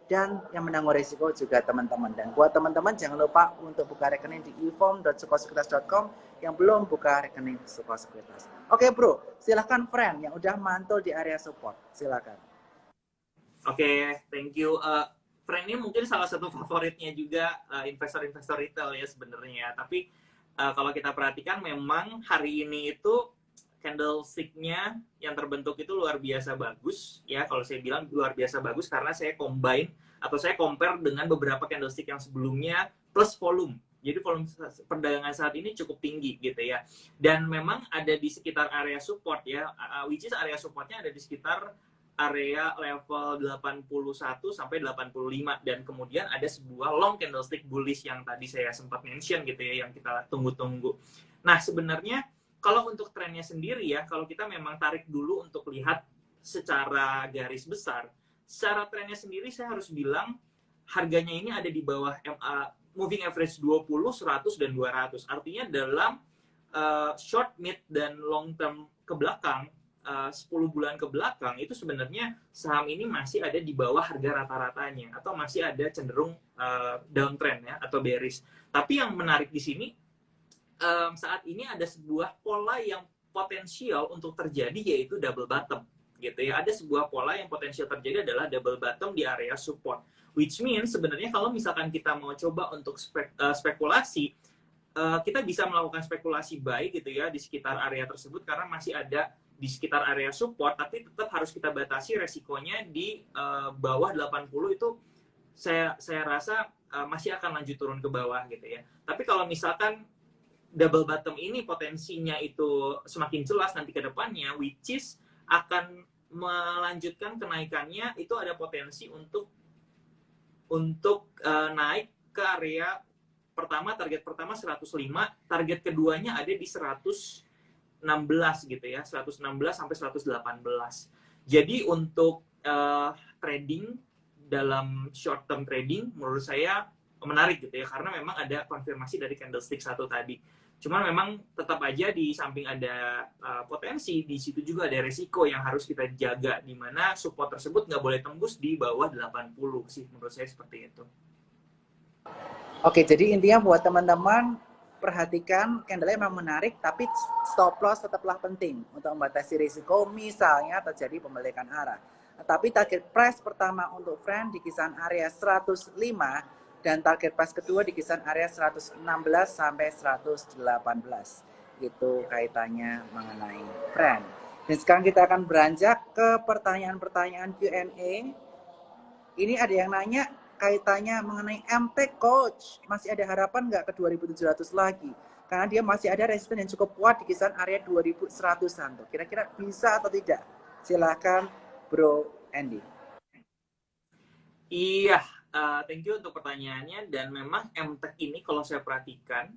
Dan yang menanggung resiko juga teman-teman. Dan buat teman-teman jangan lupa untuk buka rekening di e-form.sukosekuritas.com yang belum buka rekening Sukosekuritas. Oke bro, silahkan Friend yang udah mantul di area support. Silahkan. Oke, thank you. Friend ini mungkin salah satu favoritnya juga investor-investor retail ya sebenarnya. Tapi kalau kita perhatikan memang hari ini itu candlestick-nya yang terbentuk itu luar biasa bagus. Ya, kalau saya bilang luar biasa bagus karena saya combine atau saya compare dengan beberapa candlestick yang sebelumnya plus volume. Jadi volume perdagangan saat ini cukup tinggi gitu ya. Dan memang ada di sekitar area support ya, which is area supportnya ada di sekitar area level 81 sampai 85, dan kemudian ada sebuah long candlestick bullish yang tadi saya sempat mention gitu ya, yang kita tunggu-tunggu. Nah, sebenarnya kalau untuk trennya sendiri ya, kalau kita memang tarik dulu untuk lihat secara garis besar, secara trennya sendiri saya harus bilang harganya ini ada di bawah moving average 20, 100 dan 200. Artinya dalam short, mid dan long term ke belakang, 10 bulan ke belakang itu sebenarnya saham ini masih ada di bawah harga rata-ratanya atau masih ada cenderung downtrend ya atau bearish. Tapi yang menarik di sini saat ini ada sebuah pola yang potensial untuk terjadi, yaitu double bottom gitu ya. Ada sebuah pola yang potensial terjadi adalah double bottom di area support, which means sebenarnya kalau misalkan kita mau coba untuk spekulasi, kita bisa melakukan spekulasi buy gitu ya di sekitar area tersebut karena masih ada di sekitar area support, tapi tetap harus kita batasi resikonya di bawah 80 itu saya rasa masih akan lanjut turun ke bawah gitu ya. Tapi kalau misalkan double bottom ini potensinya itu semakin jelas nanti ke depannya, which is akan melanjutkan kenaikannya, itu ada potensi untuk naik ke area target pertama 105, target keduanya ada di 116 gitu ya, 116 sampai 118. Jadi untuk trading dalam short term trading menurut saya menarik gitu ya, karena memang ada konfirmasi dari candlestick satu tadi. Cuman memang tetap aja di samping ada potensi, di situ juga ada resiko yang harus kita jaga, di mana support tersebut nggak boleh tembus di bawah 80 sih, menurut saya seperti itu. Oke, jadi intinya buat teman-teman, perhatikan candle memang menarik, tapi stop loss tetaplah penting untuk membatasi risiko misalnya terjadi pembalikan arah. Tapi target price pertama untuk friend di kisaran area 105 dan target price kedua di kisaran area 116 sampai 118. Itu kaitannya mengenai friend. Dan sekarang kita akan beranjak ke pertanyaan-pertanyaan Q&A. Ini ada yang nanya kaitannya mengenai MT coach, masih ada harapan nggak ke 2700 lagi? Karena dia masih ada resisten yang cukup kuat di kisaran area 2100-an tuh. Kira-kira bisa atau tidak? Silakan Bro Andy. Iya, thank you untuk pertanyaannya. Dan memang MTEK ini kalau saya perhatikan,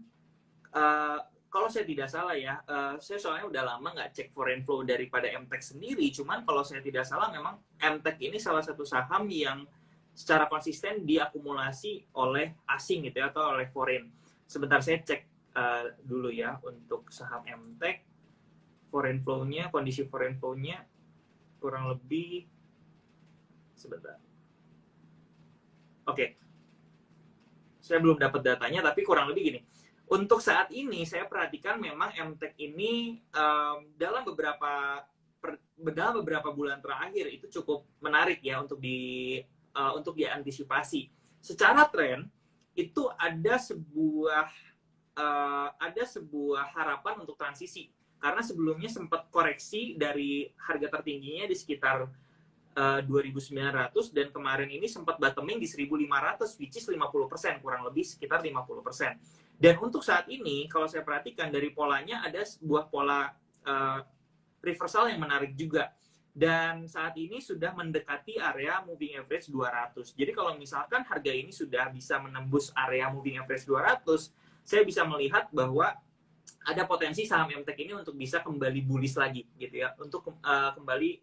kalau saya tidak salah ya, saya soalnya udah lama nggak cek foreign flow daripada MTEK sendiri. Cuman kalau saya tidak salah memang MTEK ini salah satu saham yang secara konsisten diakumulasi oleh asing gitu ya, atau oleh foreign. Sebentar saya cek dulu ya untuk saham MTEK, foreign flow-nya, kondisi foreign flow-nya kurang lebih sebentar. Oke. Saya belum dapat datanya, tapi kurang lebih gini. Untuk saat ini saya perhatikan memang MTEK ini dalam beberapa bulan terakhir itu cukup menarik ya untuk diantisipasi. Secara tren itu ada sebuah harapan untuk transisi, karena sebelumnya sempat koreksi dari harga tertingginya di sekitar 2.900 dan kemarin ini sempat bottoming di 1.500, which is 50%, kurang lebih sekitar 50%. Dan untuk saat ini kalau saya perhatikan dari polanya ada sebuah pola reversal yang menarik juga. Dan saat ini sudah mendekati area moving average 200. Jadi kalau misalkan harga ini sudah bisa menembus area moving average 200, saya bisa melihat bahwa ada potensi saham MTEK ini untuk bisa kembali bullish lagi gitu ya, untuk kembali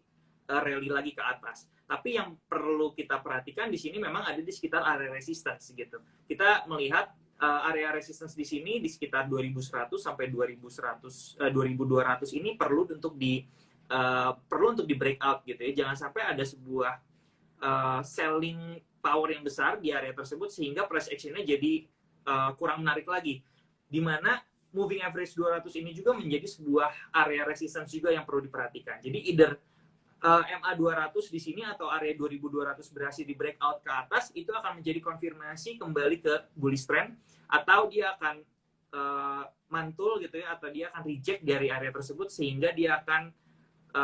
rally lagi ke atas. Tapi yang perlu kita perhatikan di sini memang ada di sekitar area resistance gitu. Kita melihat area resistance di sini di sekitar 2100 sampai 2200 ini perlu untuk di breakout gitu ya. Jangan sampai ada sebuah selling power yang besar di area tersebut sehingga price action-nya jadi kurang menarik lagi. Di mana moving average 200 ini juga menjadi sebuah area resistance juga yang perlu diperhatikan. Jadi either MA 200 di sini atau area 2200 berhasil di breakout ke atas, itu akan menjadi konfirmasi kembali ke bullish trend, atau dia akan mantul gitu ya, atau dia akan reject dari area tersebut sehingga dia akan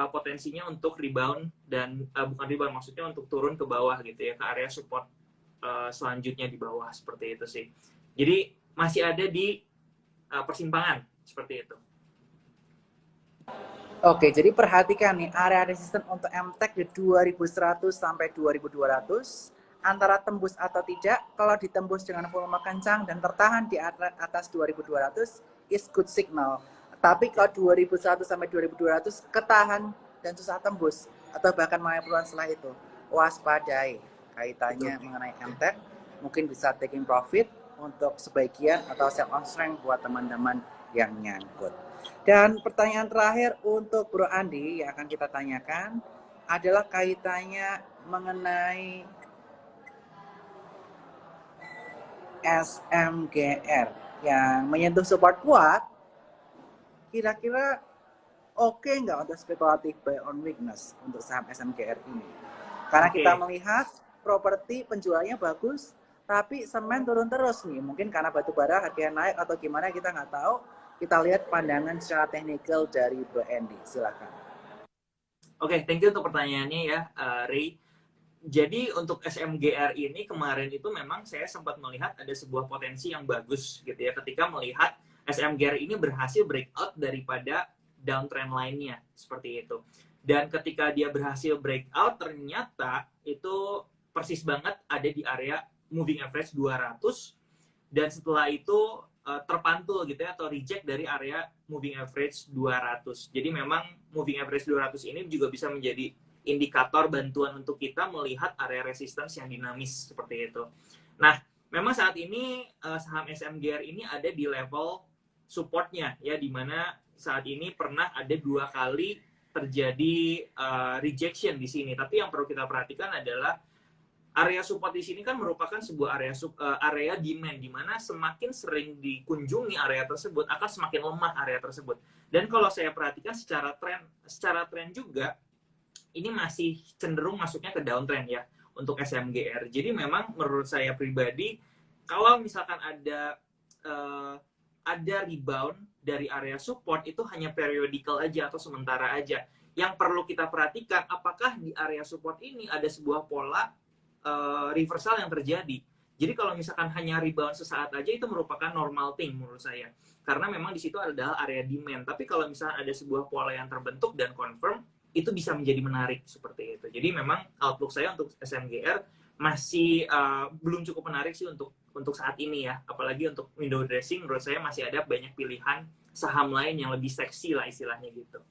potensinya untuk rebound dan bukan rebound, maksudnya untuk turun ke bawah gitu ya, ke area support selanjutnya di bawah, seperti itu sih. Jadi masih ada di persimpangan seperti itu. Oke, jadi perhatikan nih area resisten untuk MTEK di 2100 sampai 2200 antara tembus atau tidak. Kalau ditembus dengan volume kencang dan tertahan di atas 2200 is good signal. Tapi kalau 2100 sampai 2200 ketahan dan susah tembus atau bahkan mulai peluang setelah itu, waspadai kaitannya mengenai MTEK. Mungkin bisa taking profit untuk sebagian atau sell on strength buat teman-teman yang nyangkut. Dan pertanyaan terakhir untuk Bro Andi yang akan kita tanyakan adalah kaitannya mengenai SMGR yang menyentuh support kuat. Kira-kira oke nggak untuk spekulatif buy on weakness untuk saham SMGR ini? Karena kita melihat properti penjualannya bagus, tapi semen turun terus nih. Mungkin karena batu bara harganya naik atau gimana, kita nggak tahu. Kita lihat pandangan secara teknikal dari Bro Andy. Silakan. Oke, thank you untuk pertanyaannya ya, Ray. Jadi untuk SMGR ini kemarin itu memang saya sempat melihat ada sebuah potensi yang bagus gitu ya, ketika melihat SMGR ini berhasil breakout daripada downtrend lainnya, seperti itu. Dan ketika dia berhasil breakout, ternyata itu persis banget ada di area moving average 200 dan setelah itu terpantul gitu ya, atau reject dari area moving average 200. Jadi memang moving average 200 ini juga bisa menjadi indikator bantuan untuk kita melihat area resistance yang dinamis seperti itu. Nah, memang saat ini saham SMGR ini ada di level supportnya ya, di mana saat ini pernah ada 2 kali terjadi rejection di sini. Tapi yang perlu kita perhatikan adalah area support di sini kan merupakan sebuah area demand, di mana semakin sering dikunjungi area tersebut akan semakin lemah area tersebut. Dan kalau saya perhatikan secara tren juga ini masih cenderung masuknya ke downtrend ya untuk SMGR. Jadi memang menurut saya pribadi, kalau misalkan ada rebound dari area support, itu hanya periodical aja atau sementara aja. Yang perlu kita perhatikan, apakah di area support ini ada sebuah pola reversal yang terjadi. Jadi kalau misalkan hanya rebound sesaat aja, itu merupakan normal thing menurut saya. Karena memang di situ adalah area demand. Tapi kalau misalkan ada sebuah pola yang terbentuk dan confirm, itu bisa menjadi menarik seperti itu. Jadi memang outlook saya untuk SMGR masih belum cukup menarik sih untuk saat ini ya. Apalagi untuk window dressing, menurut saya masih ada banyak pilihan saham lain yang lebih seksi lah istilahnya gitu.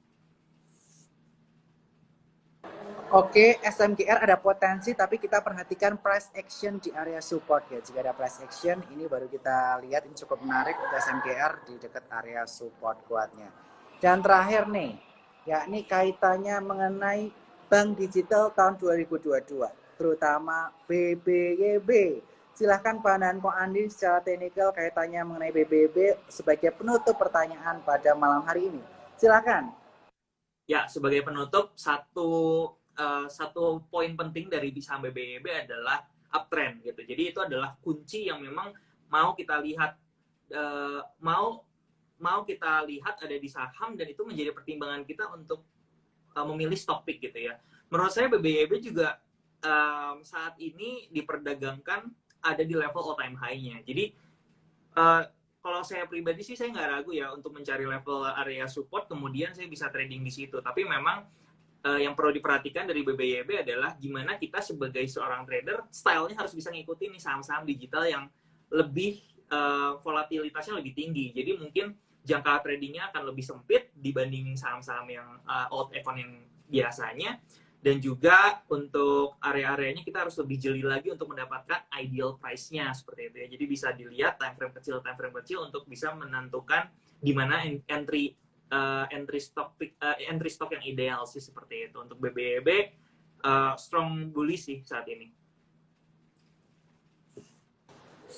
Oke, SMGR ada potensi, tapi kita perhatikan price action di area support ya. Jika ada price action, ini baru kita lihat ini cukup menarik untuk SMGR di dekat area support kuatnya. Dan terakhir nih, yakni kaitannya mengenai bank digital tahun 2022, terutama BBYB. Silahkan Pak Nanko Andi secara teknikal kaitannya mengenai BBYB sebagai penutup pertanyaan pada malam hari ini. Silahkan. Ya, sebagai penutup, satu poin penting dari saham BBYB adalah uptrend gitu. Jadi itu adalah kunci yang memang mau kita lihat kita lihat ada di saham, dan itu menjadi pertimbangan kita untuk memilih stock pick gitu ya. Menurut saya BBYB juga saat ini diperdagangkan ada di level all time high-nya. Jadi kalau saya pribadi sih saya nggak ragu ya untuk mencari level area support, kemudian saya bisa trading di situ. Tapi memang yang perlu diperhatikan dari BBYB adalah gimana kita sebagai seorang trader stylenya harus bisa ngikutin nih saham-saham digital yang lebih volatilitasnya lebih tinggi. Jadi mungkin jangka tradingnya akan lebih sempit dibanding saham-saham yang old econ yang biasanya. Dan juga untuk area-areanya kita harus lebih jeli lagi untuk mendapatkan ideal price-nya seperti itu ya. Jadi bisa dilihat time frame kecil untuk bisa menentukan di mana entry stock yang ideal sih seperti itu. Untuk BBYB strong bullish sih saat ini.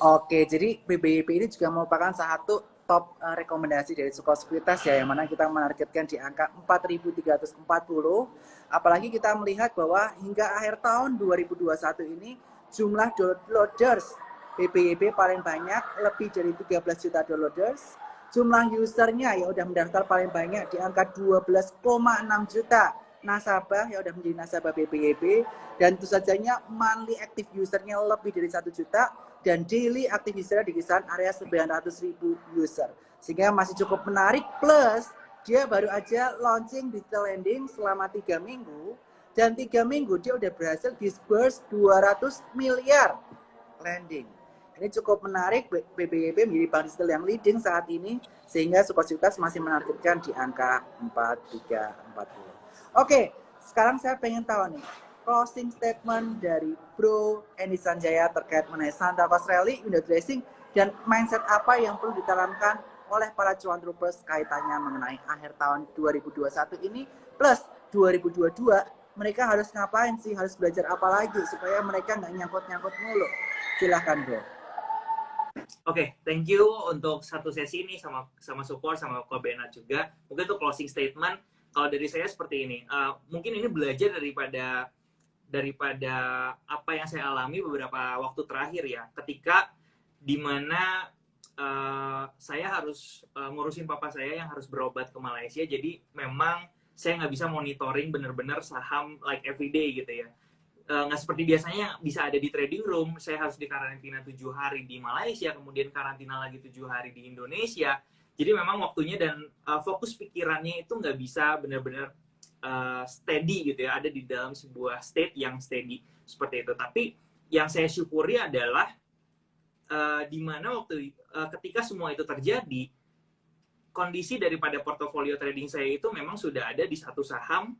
Oke, jadi BBYB ini juga merupakan satu top rekomendasi dari Sukor Sekuritas ya, yang mana kita menargetkan di angka 4.340. Apalagi kita melihat bahwa hingga akhir tahun 2021 ini jumlah downloaders BBYB paling banyak, lebih dari 13 juta downloaders. Jumlah usernya yang udah mendaftar paling banyak di angka 12,6 juta nasabah yang udah menjadi nasabah BBYB, dan tentu sajanya monthly active usernya lebih dari 1 juta, dan daily active user di kisaran area 900.000 user, sehingga masih cukup menarik. Plus dia baru aja launching digital lending selama 3 minggu, dan 3 minggu dia udah berhasil disburse 200 miliar lending. Ini cukup menarik. BBYB menjadi bank digital yang leading saat ini, sehingga Sukor Sekuritas masih menargetkan di angka 4.340. Oke, sekarang saya pengen tahu nih closing statement dari Bro Edi Sanjaya terkait mengenai Santa Cost Rally, window dressing, dan mindset apa yang perlu ditanamkan oleh para cuan troopers kaitannya mengenai akhir tahun 2021 ini plus 2022. Mereka harus ngapain sih, harus belajar apa lagi supaya mereka nggak nyangkut-nyangkut mulu. Silahkan Bro. Oke, thank you untuk satu sesi ini sama Sukor, sama Ko Benat juga. Mungkin untuk closing statement, kalau dari saya seperti ini. Mungkin ini belajar daripada apa yang saya alami beberapa waktu terakhir ya. Ketika dimana saya harus ngurusin papa saya yang harus berobat ke Malaysia. Jadi memang saya nggak bisa monitoring benar-benar saham like everyday gitu ya. Nggak seperti biasanya bisa ada di trading room. Saya harus dikarantina 7 hari di Malaysia, kemudian karantina lagi 7 hari di Indonesia. Jadi memang waktunya dan fokus pikirannya itu nggak bisa benar-benar steady gitu ya, ada di dalam sebuah state yang steady seperti itu. Tapi yang saya syukuri adalah di mana ketika semua itu terjadi, kondisi daripada portofolio trading saya itu memang sudah ada di satu saham,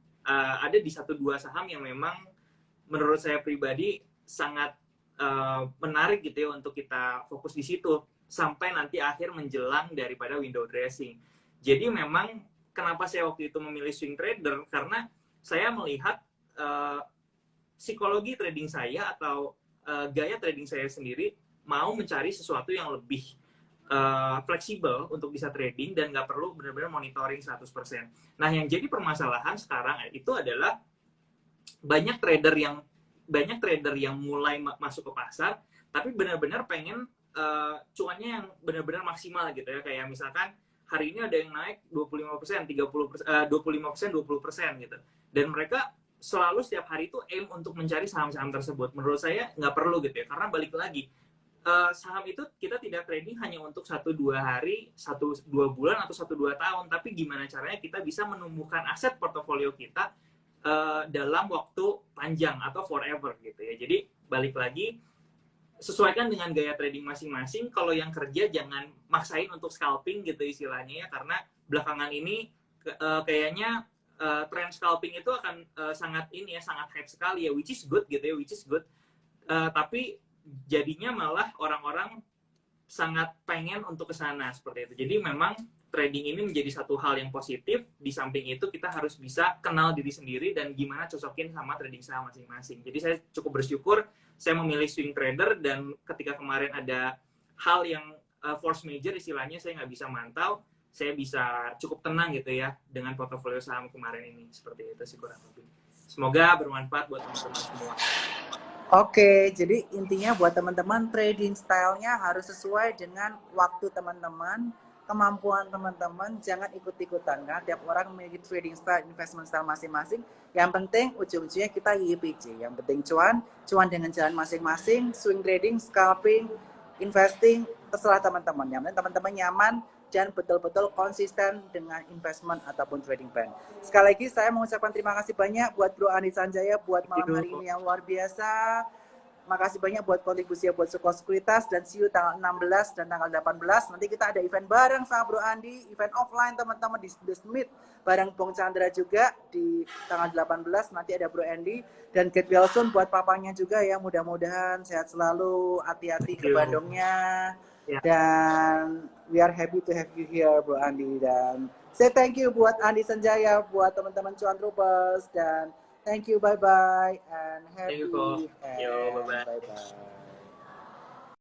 ada di satu dua saham yang memang menurut saya pribadi sangat menarik gitu ya untuk kita fokus di situ sampai nanti akhir menjelang daripada window dressing. Jadi memang kenapa saya waktu itu memilih swing trader, karena saya melihat psikologi trading saya atau gaya trading saya sendiri mau mencari sesuatu yang lebih fleksibel untuk bisa trading dan nggak perlu benar-benar monitoring 100%. Nah, yang jadi permasalahan sekarang itu adalah banyak trader yang mulai masuk ke pasar, tapi benar-benar pengen cuannya yang benar-benar maksimal gitu ya. Kayak misalkan hari ini ada yang naik 25%, 30%, 25%, 20% gitu. Dan mereka selalu setiap hari itu aim untuk mencari saham-saham tersebut. Menurut saya nggak perlu gitu ya, karena balik lagi, saham itu kita tidak trading hanya untuk 1-2 hari, 1-2 bulan, atau 1-2 tahun, tapi gimana caranya kita bisa menumbuhkan aset portofolio kita dalam waktu panjang atau forever gitu ya. Jadi balik lagi, sesuaikan dengan gaya trading masing-masing. Kalau yang kerja jangan maksain untuk scalping gitu istilahnya ya, karena belakangan ini kayaknya tren scalping itu akan sangat hype sekali ya, which is good gitu ya, which is good. Tapi jadinya malah orang-orang sangat pengen untuk ke sana seperti itu. Jadi memang trading ini menjadi satu hal yang positif. Di samping itu kita harus bisa kenal diri sendiri dan gimana cocokin sama trading saham masing-masing. Jadi saya cukup bersyukur saya memilih swing trader, dan ketika kemarin ada hal yang force major istilahnya saya nggak bisa mantau, saya bisa cukup tenang gitu ya dengan portofolio saham kemarin ini. Seperti itu sih kurang lebih. Semoga bermanfaat buat teman-teman semua. Oke, jadi intinya buat teman-teman, trading style-nya harus sesuai dengan waktu teman-teman, kemampuan teman-teman, jangan ikut-ikutan. Karena tiap orang memiliki trading style, investment style masing-masing. Yang penting ujung-ujungnya kita YPJ. Yang penting cuan dengan jalan masing-masing, swing trading, scalping, investing, terserah teman-teman. Yang penting teman-teman nyaman dan betul-betul konsisten dengan investment ataupun trading plan. Sekali lagi saya mengucapkan terima kasih banyak buat Bro Andi Sanjaya buat malam hari ini yang luar biasa. Makasih banyak buat kontribusinya buat Sukor Sekuritas, dan see you tanggal 16 dan tanggal 18. Nanti kita ada event bareng sama Bro Andi, event offline teman-teman di The Smith bareng Bung Chandra juga di tanggal 18. Nanti ada Bro Andi dan get well soon buat papanya juga ya. Mudah-mudahan sehat selalu, hati-hati ke Bandungnya. Yeah. Dan we are happy to have you here Bro Andi, dan say thank you buat Andi Sanjaya, buat teman-teman Cuan Troopers, dan thank you, bye-bye, and happy. Thank you, bye-bye. Bye-bye.